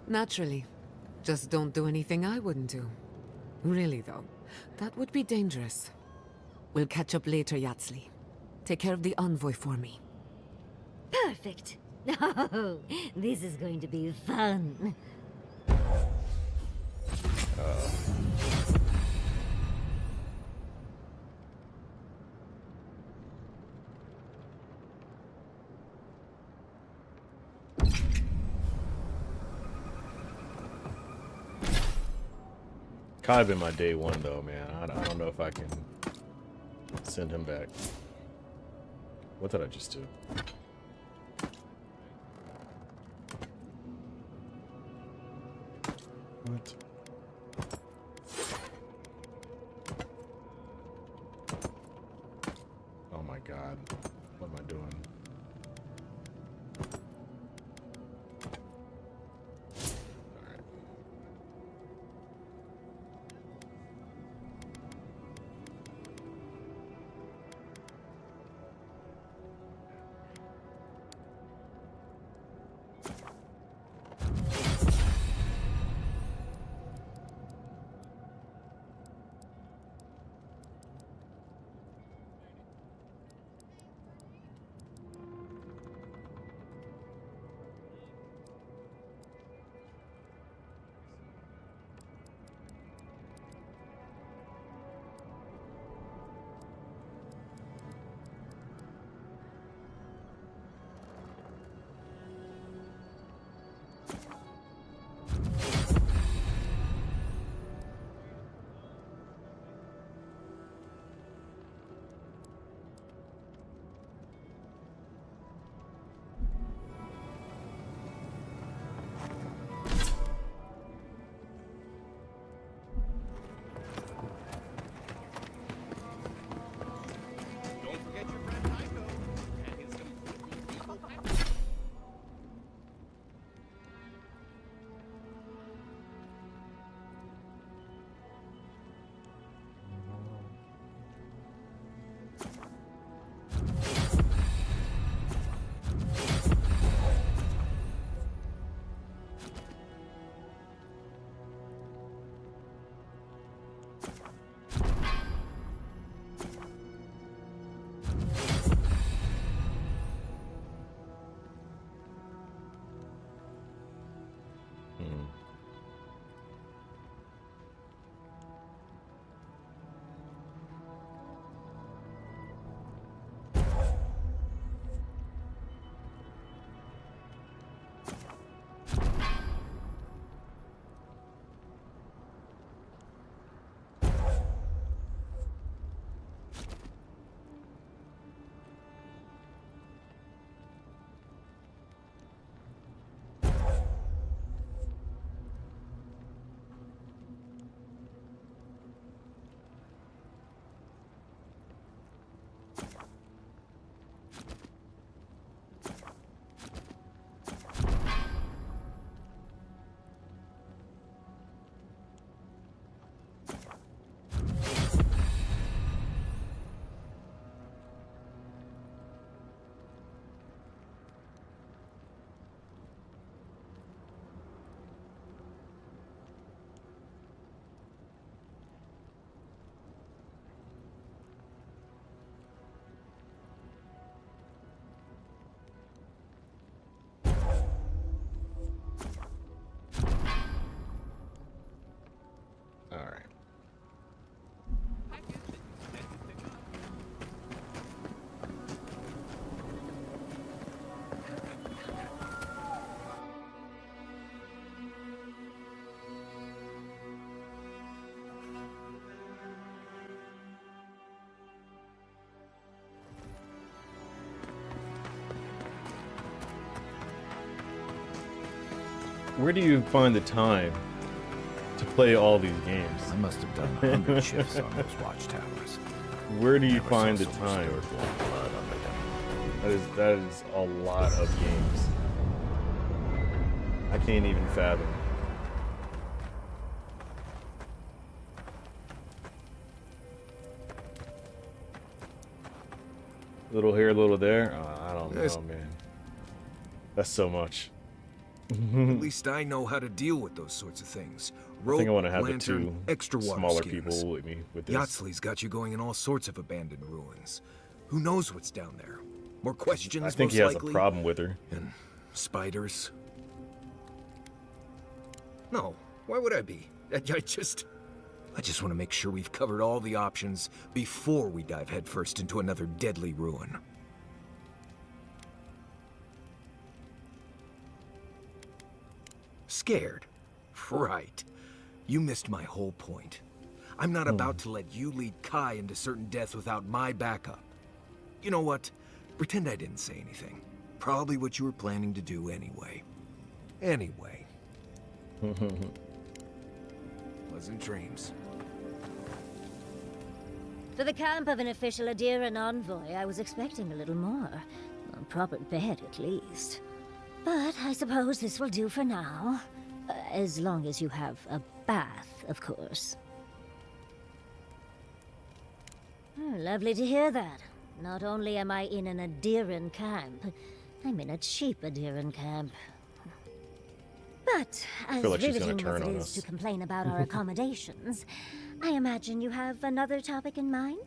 Naturally. Just don't do anything I wouldn't do. Really, though, that would be dangerous. We'll catch up later, Yatsli. Take care of the envoy for me. Perfect. Oh, this is going to be fun. Kind of been my day one though, man. I don't know if I can send him back. What did I just do? What? Oh my god. What am I doing? Alright. Alright. Where do you find the time to play all these games? I must have done 100 shifts on those watchtowers. Where do you Never find saw the so time? restored blood under them. That is a lot of games. I can't even fathom. Little here, little there. I don't Yes. know, man. That's so much. At least I know how to deal with those sorts of things. I Rope, think I want to have lantern, the two extra water smaller skins. people with me with this. Yatsley's got you going in all sorts of abandoned ruins. Who knows what's down there? More questions, I think most he has likely. a problem with her. And spiders. No, why would I be? I just want to make sure we've covered all the options before we dive headfirst into another deadly ruin. Scared? Right. You missed my whole point. I'm not about to let you lead Kai into certain death without my backup. You know what? Pretend I didn't say anything. Probably what you were planning to do anyway. Anyway. Pleasant dreams. For the camp of an official Adiran envoy, I was expecting a little more. A proper bed, at least. But I suppose this will do for now. As long as you have a bath, of course. Oh, lovely to hear that. Not only am I in an Adiran camp, I'm in a cheap Adiran camp. But as feel like she's gonna riveting turn as it on is us. to complain about our accommodations, I imagine you have another topic in mind?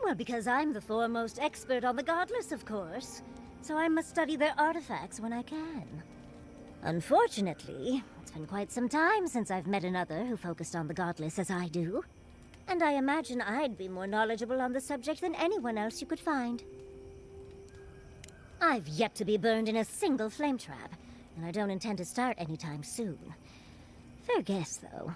Well, because I'm the foremost expert on the Godless, of course. So I must study their artifacts when I can. Unfortunately, it's been quite some time since I've met another who focused on the Godless as I do. And I imagine I'd be more knowledgeable on the subject than anyone else you could find. I've yet to be burned in a single flame trap, and I don't intend to start anytime soon. Fair guess, though.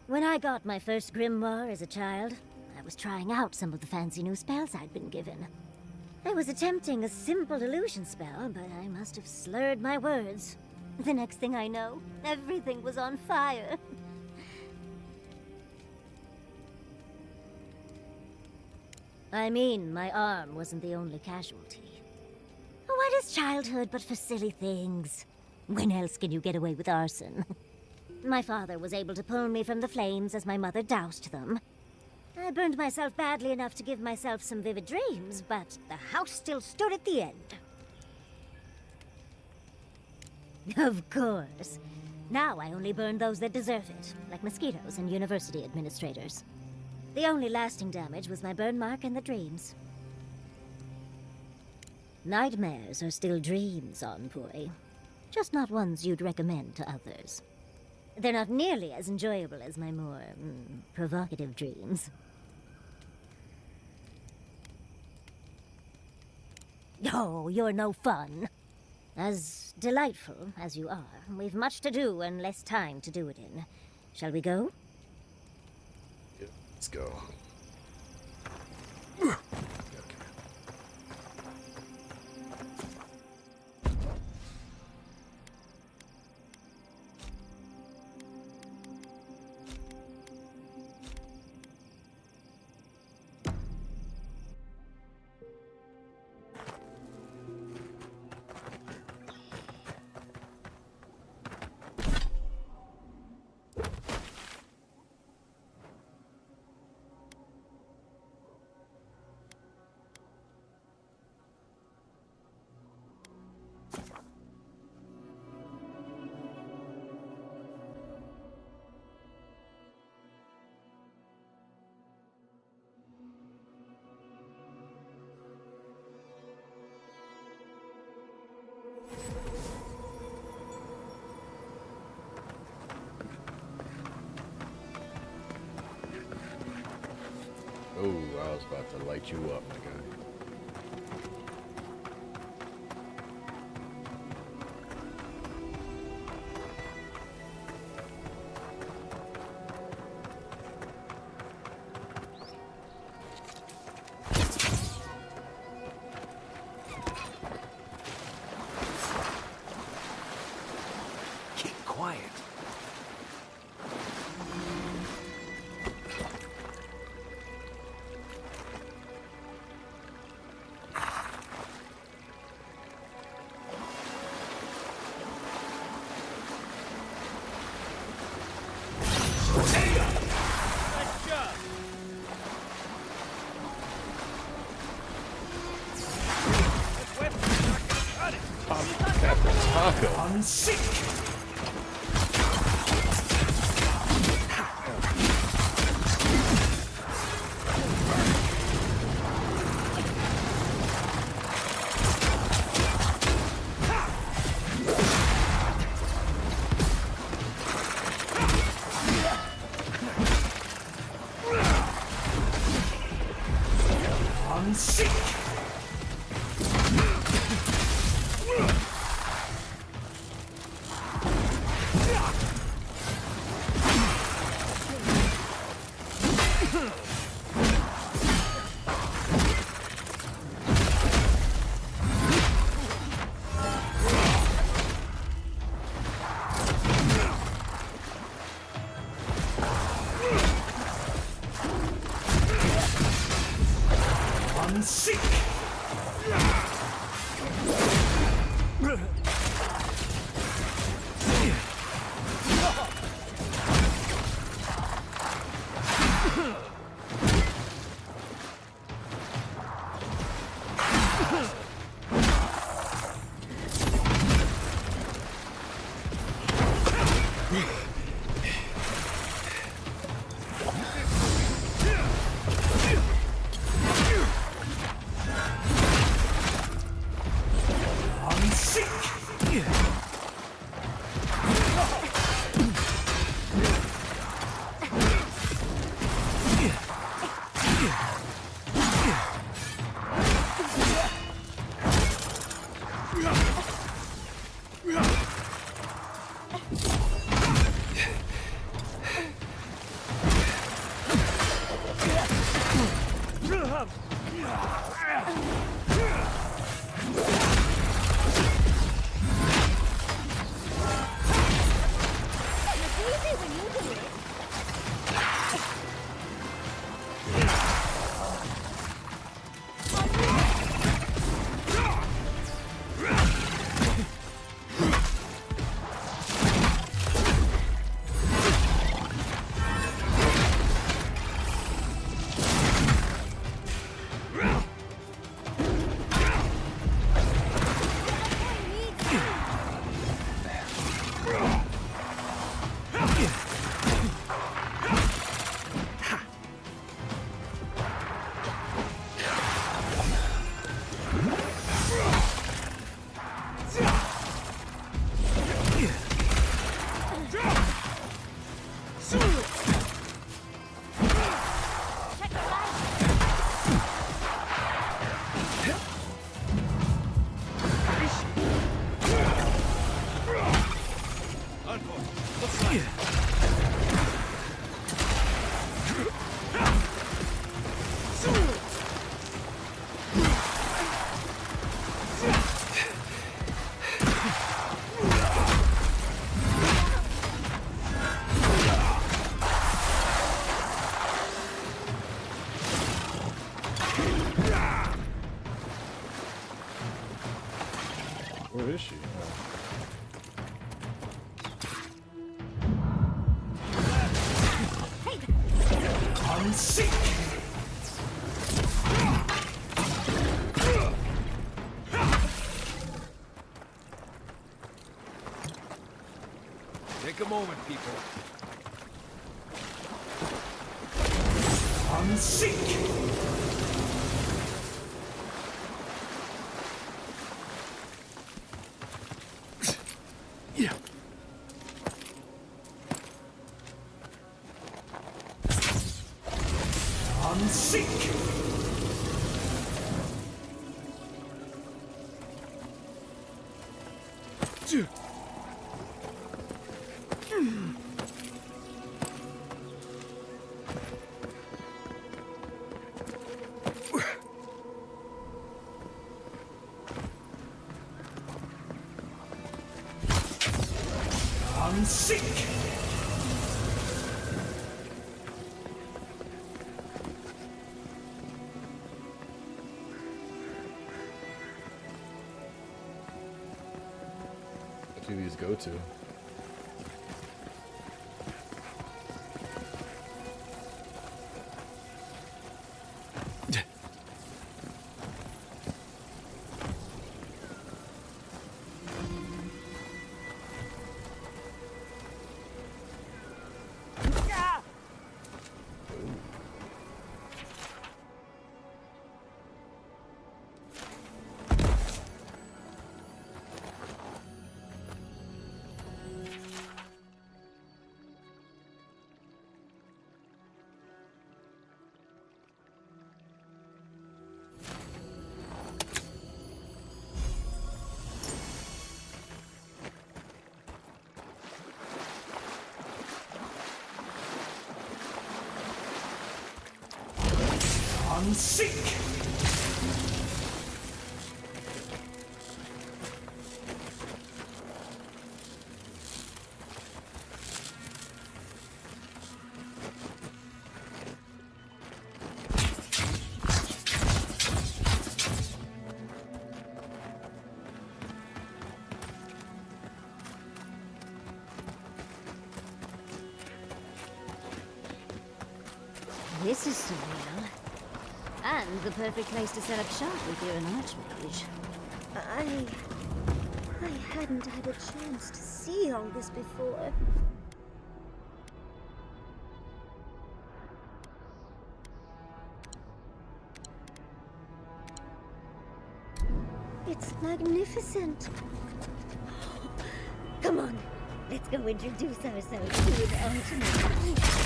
When I got my first grimoire as a child, I was trying out some of the fancy new spells I'd been given. I was attempting a simple illusion spell, but I must have slurred my words. The next thing I know, everything was on fire. I mean, my arm wasn't the only casualty. What is childhood but for silly things? When else can you get away with arson? My father was able to pull me from the flames as my mother doused them. I burned myself badly enough to give myself some vivid dreams, but the house still stood at the end. Of course. Now I only burn those that deserve it, like mosquitoes and university administrators. The only lasting damage was my burn mark and the dreams. Nightmares are still dreams, Envoy. Just not ones you'd recommend to others. They're not nearly as enjoyable as my more, provocative dreams. Oh, you're no fun. As delightful as you are, we've much to do and less time to do it in. Shall we go? Let's go. was about to light you up, my guy. Keep quiet. Captain Taco. Where is she? I'm sick! Take a moment, people. I'm sick! Yeah. I'm sick! What do these go to? This is surreal. And the perfect place to set up shop if you're an archmage. I hadn't had a chance to see all this before. It's magnificent. Come on, let's go introduce ourselves to the archmage.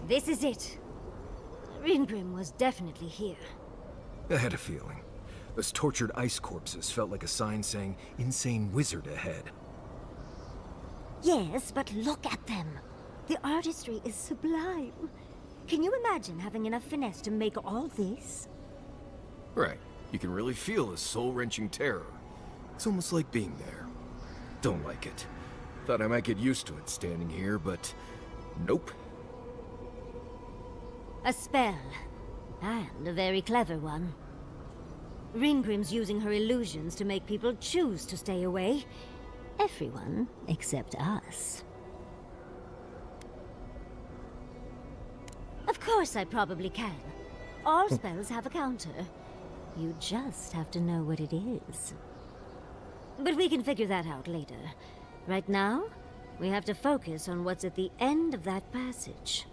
This is it. Ringrim was definitely here. I had a feeling. Those tortured ice corpses felt like a sign saying, "Insane wizard ahead." Yes, but look at them. The artistry is sublime. Can you imagine having enough finesse to make all this? Right. You can really feel the soul-wrenching terror. It's almost like being there. Don't like it. Thought I might get used to it standing here, but nope. A spell. And a very clever one. Ringgrim's using her illusions to make people choose to stay away. Everyone except us. Of course I probably can. All spells have a counter. You just have to know what it is. But we can figure that out later. Right now, we have to focus on what's at the end of that passage.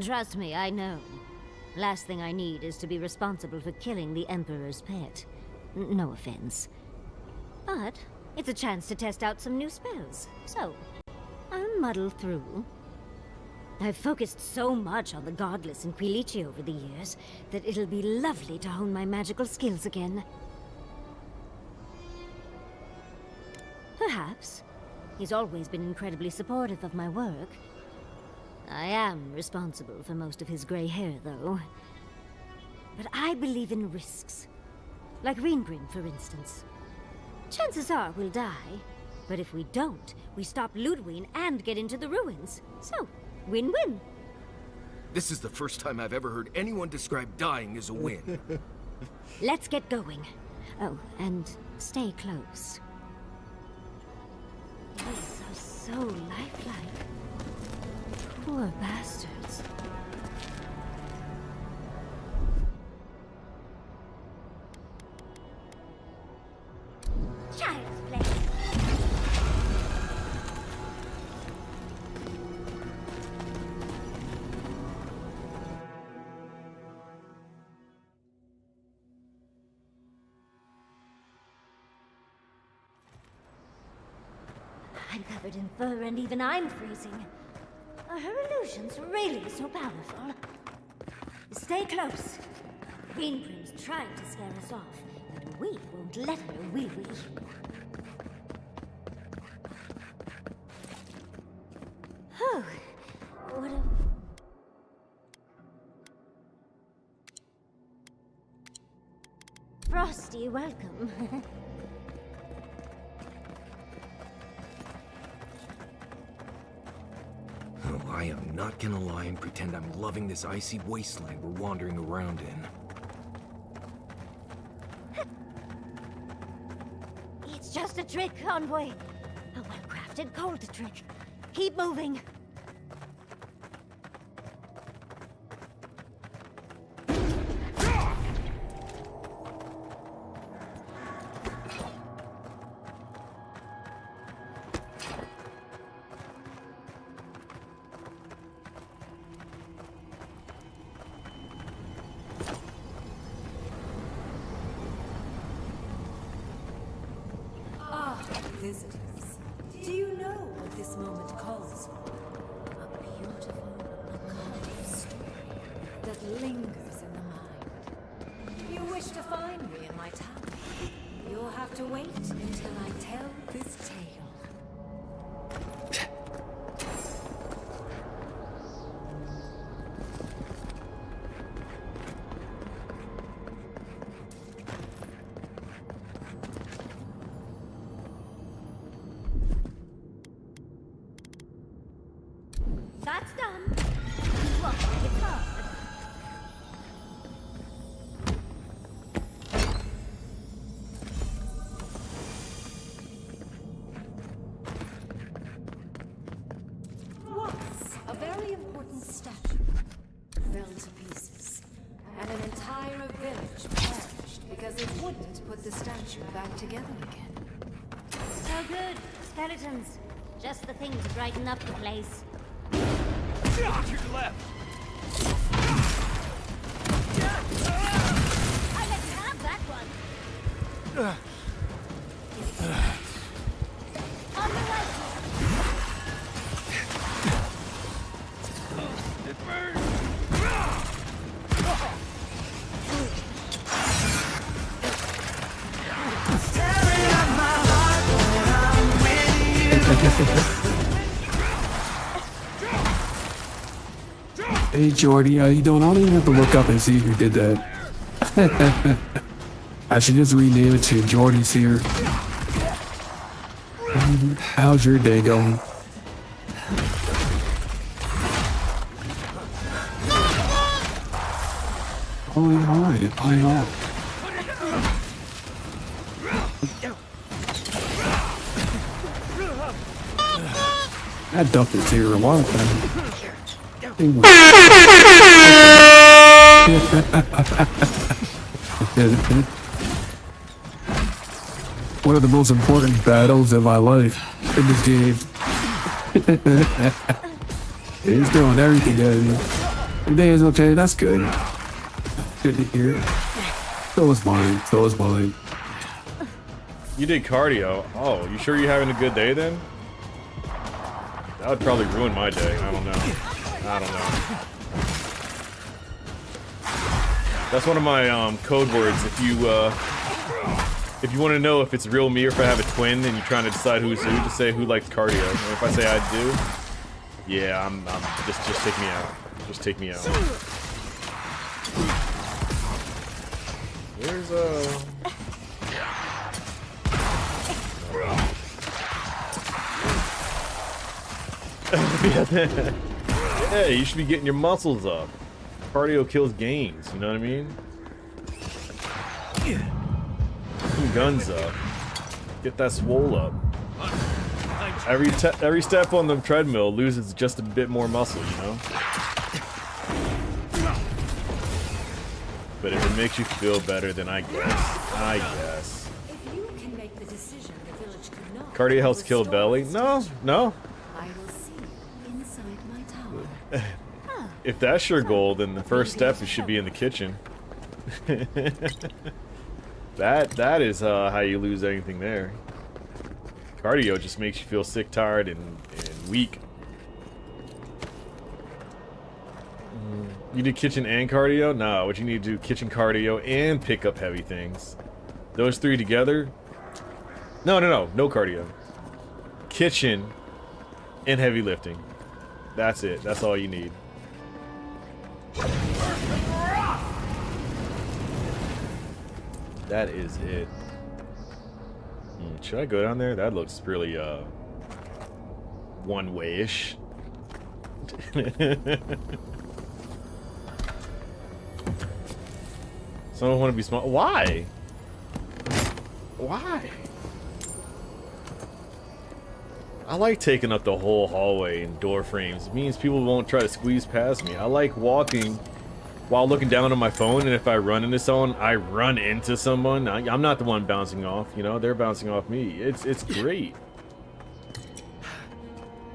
Trust me, I know. Last thing I need is to be responsible for killing the Emperor's pet. No offense. But it's a chance to test out some new spells, so I'll muddle through. I've focused so much on the Godless and Quilici over the years that it'll be lovely to hone my magical skills again. Perhaps. He's always been incredibly supportive of my work. I am responsible for most of his gray hair, though. But I believe in risks. Like Ringrim, for instance. Chances are we'll die, but if we don't, we stop Ludwig and get into the ruins. So, win-win. This is the first time I've ever heard anyone describe dying as a win. Let's get going. Oh, and stay close. So lifelike. Poor bastards. Child's play. I'm covered in fur and even I'm freezing. Are her illusions really so powerful? Stay close. Queen Prim's trying to scare us off, but we won't let her, will we? Whew. What a... Frosty, welcome. Oh, I am not gonna lie and pretend I'm loving this icy wasteland we're wandering around in. It's just a trick, Envoy. A well-crafted cold trick. Keep moving. Visitors, do you know what this moment calls for? A beautiful, occult story that lingers in the mind. You wish to find me in my tower? You'll have to wait until I tell this tale. That's done. Won't make it hard. Once, a very important statue fell to pieces, and an entire village perished because it wouldn't put the statue back together again. So good. Skeletons. Just the thing to brighten up the place. To your left! I let you have that one. On the right. It burns! Hey Jordy, how you doing? I don't even have to look up and see who did that. I should just rename it to Jordy's here. How's your day going? Oh, hi. I know. That duck is here a lot of times. One of the most important battles of my life in this game. He's doing everything good. Your day is okay, that's good. Good to hear. So is mine, so is mine. You did cardio. Oh, you sure you're having a good day then? That would probably ruin my day. I don't know. I don't know. That's one of my code words. If you want to know if it's real me or if I have a twin and you're trying to decide who's who, just say who likes cardio. And if I say I do, yeah, I'm just take me out. Just take me out. There's yeah, you should be getting your muscles up. Cardio kills gains, you know what I mean? Get guns up. Get that swole up. I'm Every step on the treadmill loses just a bit more muscle, you know? But if it makes you feel better, then I guess. If you can make the decision the village could not, Cardio helps kill belly? No. I will see you inside my tower. If that's your goal, then the first step should be in the kitchen. That is how you lose anything there. Cardio just makes you feel sick, tired, and weak. You do kitchen and cardio? No, what you need to do, kitchen, cardio, and pick up heavy things. Those three together? No cardio. Kitchen and heavy lifting. That's it. That's all you need. That is it. Should I go down there? That looks really one-way-ish. Someone want to be small? Why? Why? I like taking up the whole hallway and door frames. It means people won't try to squeeze past me. I like walking while looking down on my phone, and if I run into someone, I run into someone. I'm not the one bouncing off, you know? They're bouncing off me. It's great.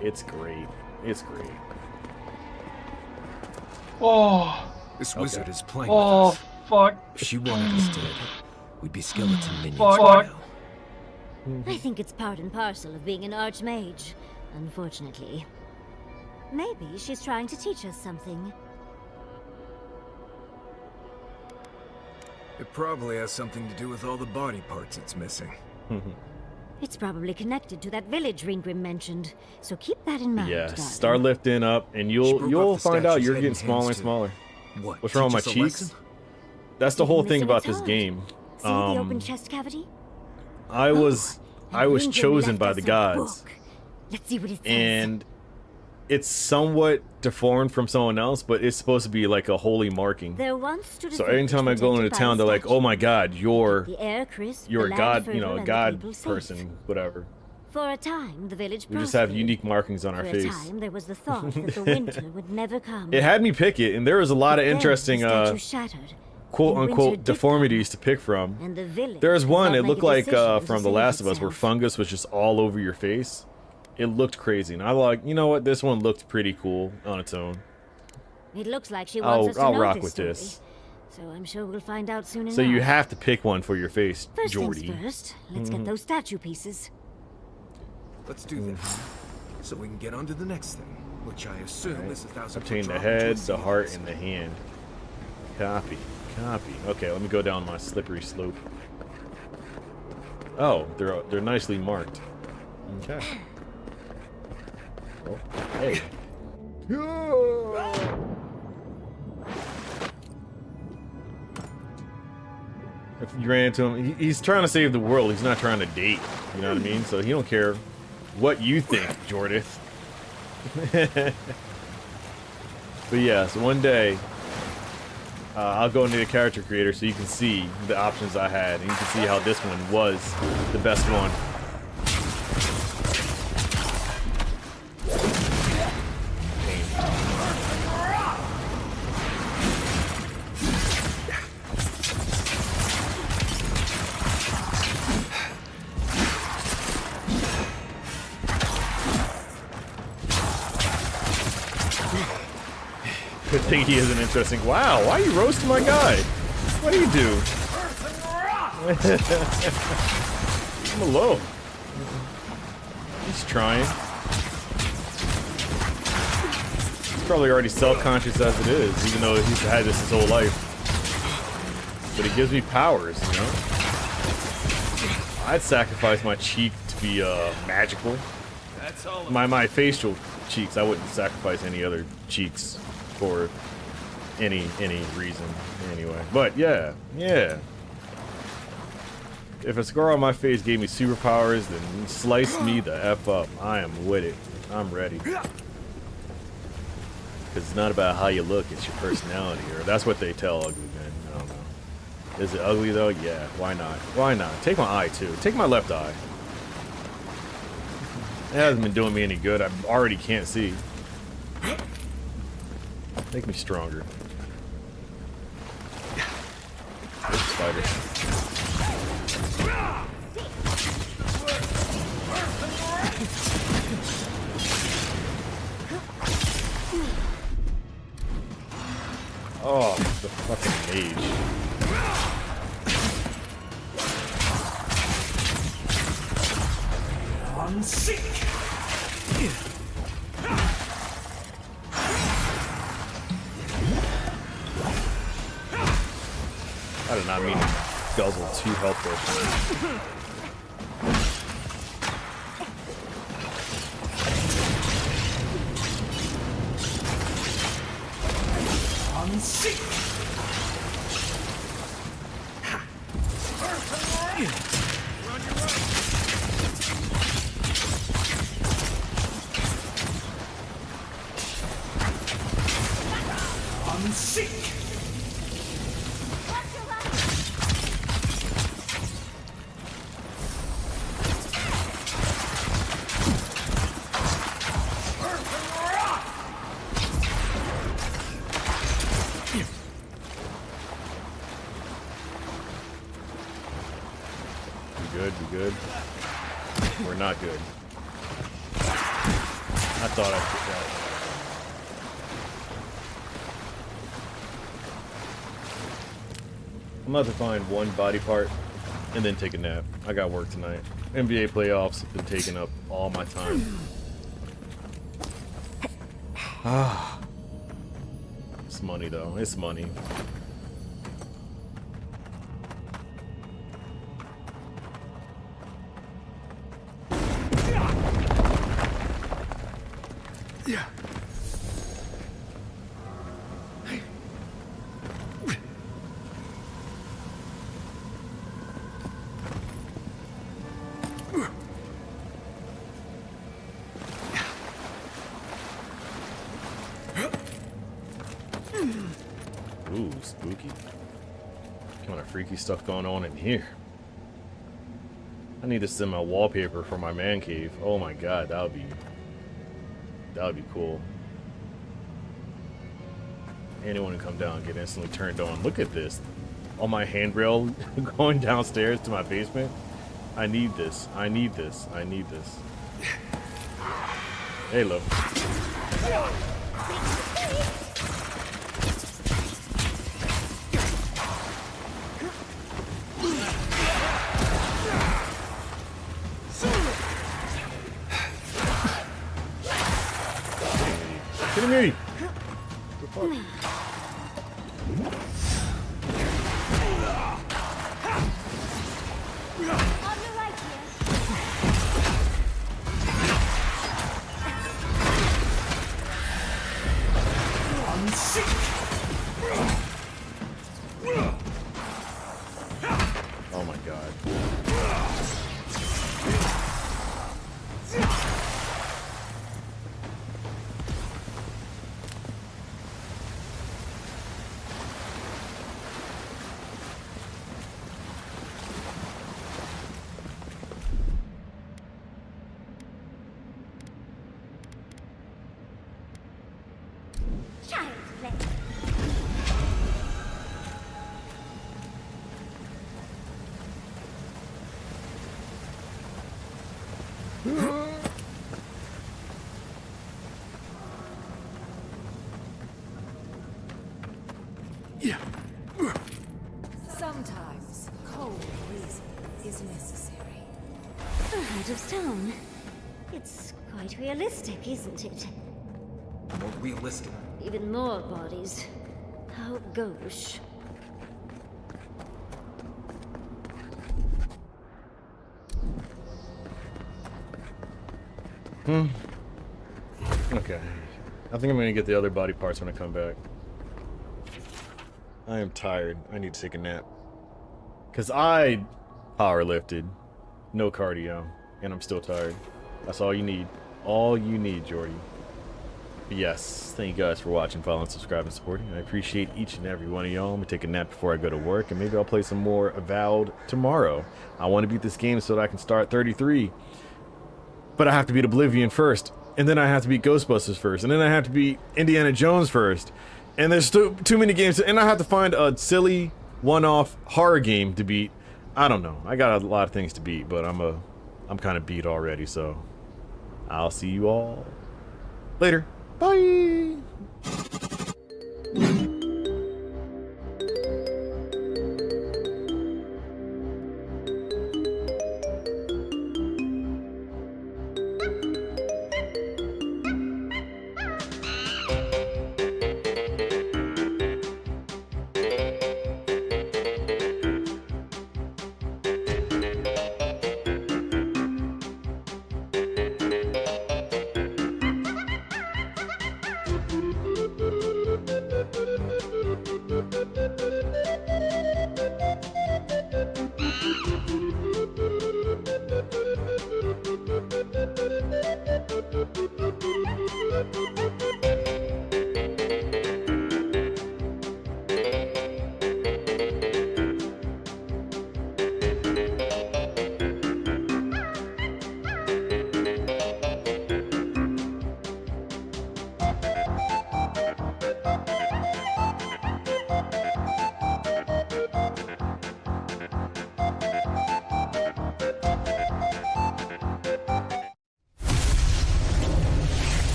It's great. It's great. Oh. This wizard is playing Oh, with us. fuck. If she wanted us dead, we'd be skeleton minions Fuck. by now. I think it's part and parcel of being an archmage, unfortunately. Maybe she's trying to teach us something. It probably has something to do with all the body parts it's missing. It's probably connected to that village Ringrim mentioned, so keep that in mind. Yeah, darling. start lifting up, and you'll find out you're getting smaller and smaller. What? What's wrong with my teach us a cheeks? lesson? That's the whole thing Listen, about it's this hard. game. See the open chest cavity? I was Ringrim chosen left by us the a gods, book. Let's see what it says. and it's somewhat deformed from someone else, but it's supposed to be like a holy marking. There once stood a So village anytime I go into protected by town, a they're like, statue. "Oh my God, you're The air crisp, a the land god, you fertile, know, a and the god people safe. person, whatever." For a time, the village We just have prospered. unique markings on our For face. a time, there was the thought that the winter would never come. It had me pick it, and there was a lot of Then interesting, the statue shattered, quote and winter unquote, did deformities to pick from. and the village There was could one, not it make looked a like decision to from The save Last of Us, where itself. fungus was just all over your face. It looked crazy, and I like, you know what, this one looked pretty cool on its own. It looks like she wants us to I'll know rock this with story. this. So I'm sure we'll find out soon enough. So you have to pick one for your face, First Jordy. things first, let's get those statue pieces. Let's do that. So we can get on to the next thing, which I assume is 1,000 Obtain foot the drop head, into the sea heart, ice. and the hand. Copy. Okay, let me go down my slippery slope. Oh, they're nicely marked. Okay. Oh, hey. If you ran into him, he's trying to save the world. He's not trying to date. You know what I mean? So he don't care what you think, Jordith. But yeah, so one day I'll go into the character creator so you can see the options I had, and you can see how this one was the best one. Good thing he isn't interesting. Wow, why are you roasting my guy? What do you do? I'm alone. He's trying. He's probably already self-conscious as it is, even though he's had this his whole life. But it gives me powers, you know? I'd sacrifice my cheek to be magical. My facial cheeks, I wouldn't sacrifice any other cheeks for any reason anyway. But yeah. If a scar on my face gave me superpowers, then slice me the F up. I am with it. I'm ready. Because it's not about how you look, it's your personality. Or that's what they tell ugly men. I don't know. Is it ugly though? Yeah, why not? Why not? Take my eye too. Take my left eye. It hasn't been doing me any good. I already can't see. Make me stronger. There's spiders. Oh, the fucking mage. On sick. I did not mean to guzzle 2 health potions. On sick. On sick. We good? We're not good. I thought I could that. I'm about to find one body part and then take a nap. I got work tonight. NBA playoffs have been taking up all my time. It's money though. It's money. Yeah. Ooh, spooky. Kind of freaky stuff going on in here. I need to send my wallpaper for my man cave. Oh my god, that would be cool. Anyone can come down and get instantly turned on. Look at this. On my handrail going downstairs to my basement. I need this. I need this. I need this. Hey, look. Kidding me? The fuck? I'm sick. Oh my god. Child's play. Yeah. Sometimes cold reason is necessary. Out of town. It's quite realistic, isn't it? More realistic. Even more bodies. How gauche. Okay. I think I'm gonna get the other body parts when I come back. I am tired. I need to take a nap. Cause I power lifted. No cardio. And I'm still tired. That's all you need. All you need, Jordy. But yes, thank you guys for watching, following, subscribing, and supporting. I appreciate each and every one of y'all. I'm gonna take a nap before I go to work, and maybe I'll play some more Avowed tomorrow. I want to beat this game so that I can start 33. but I have to beat Oblivion first, and then I have to beat Ghostbusters first, and then I have to beat Indiana Jones first, and there's too many games, and I have to find a silly one-off horror game to beat. I don't know. I got a lot of things to beat, but I'm kind of beat already, so I'll see you all later. Bye.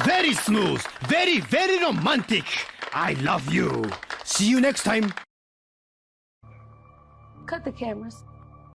Very smooth, very, very romantic. I love you. See you next time. Cut the cameras.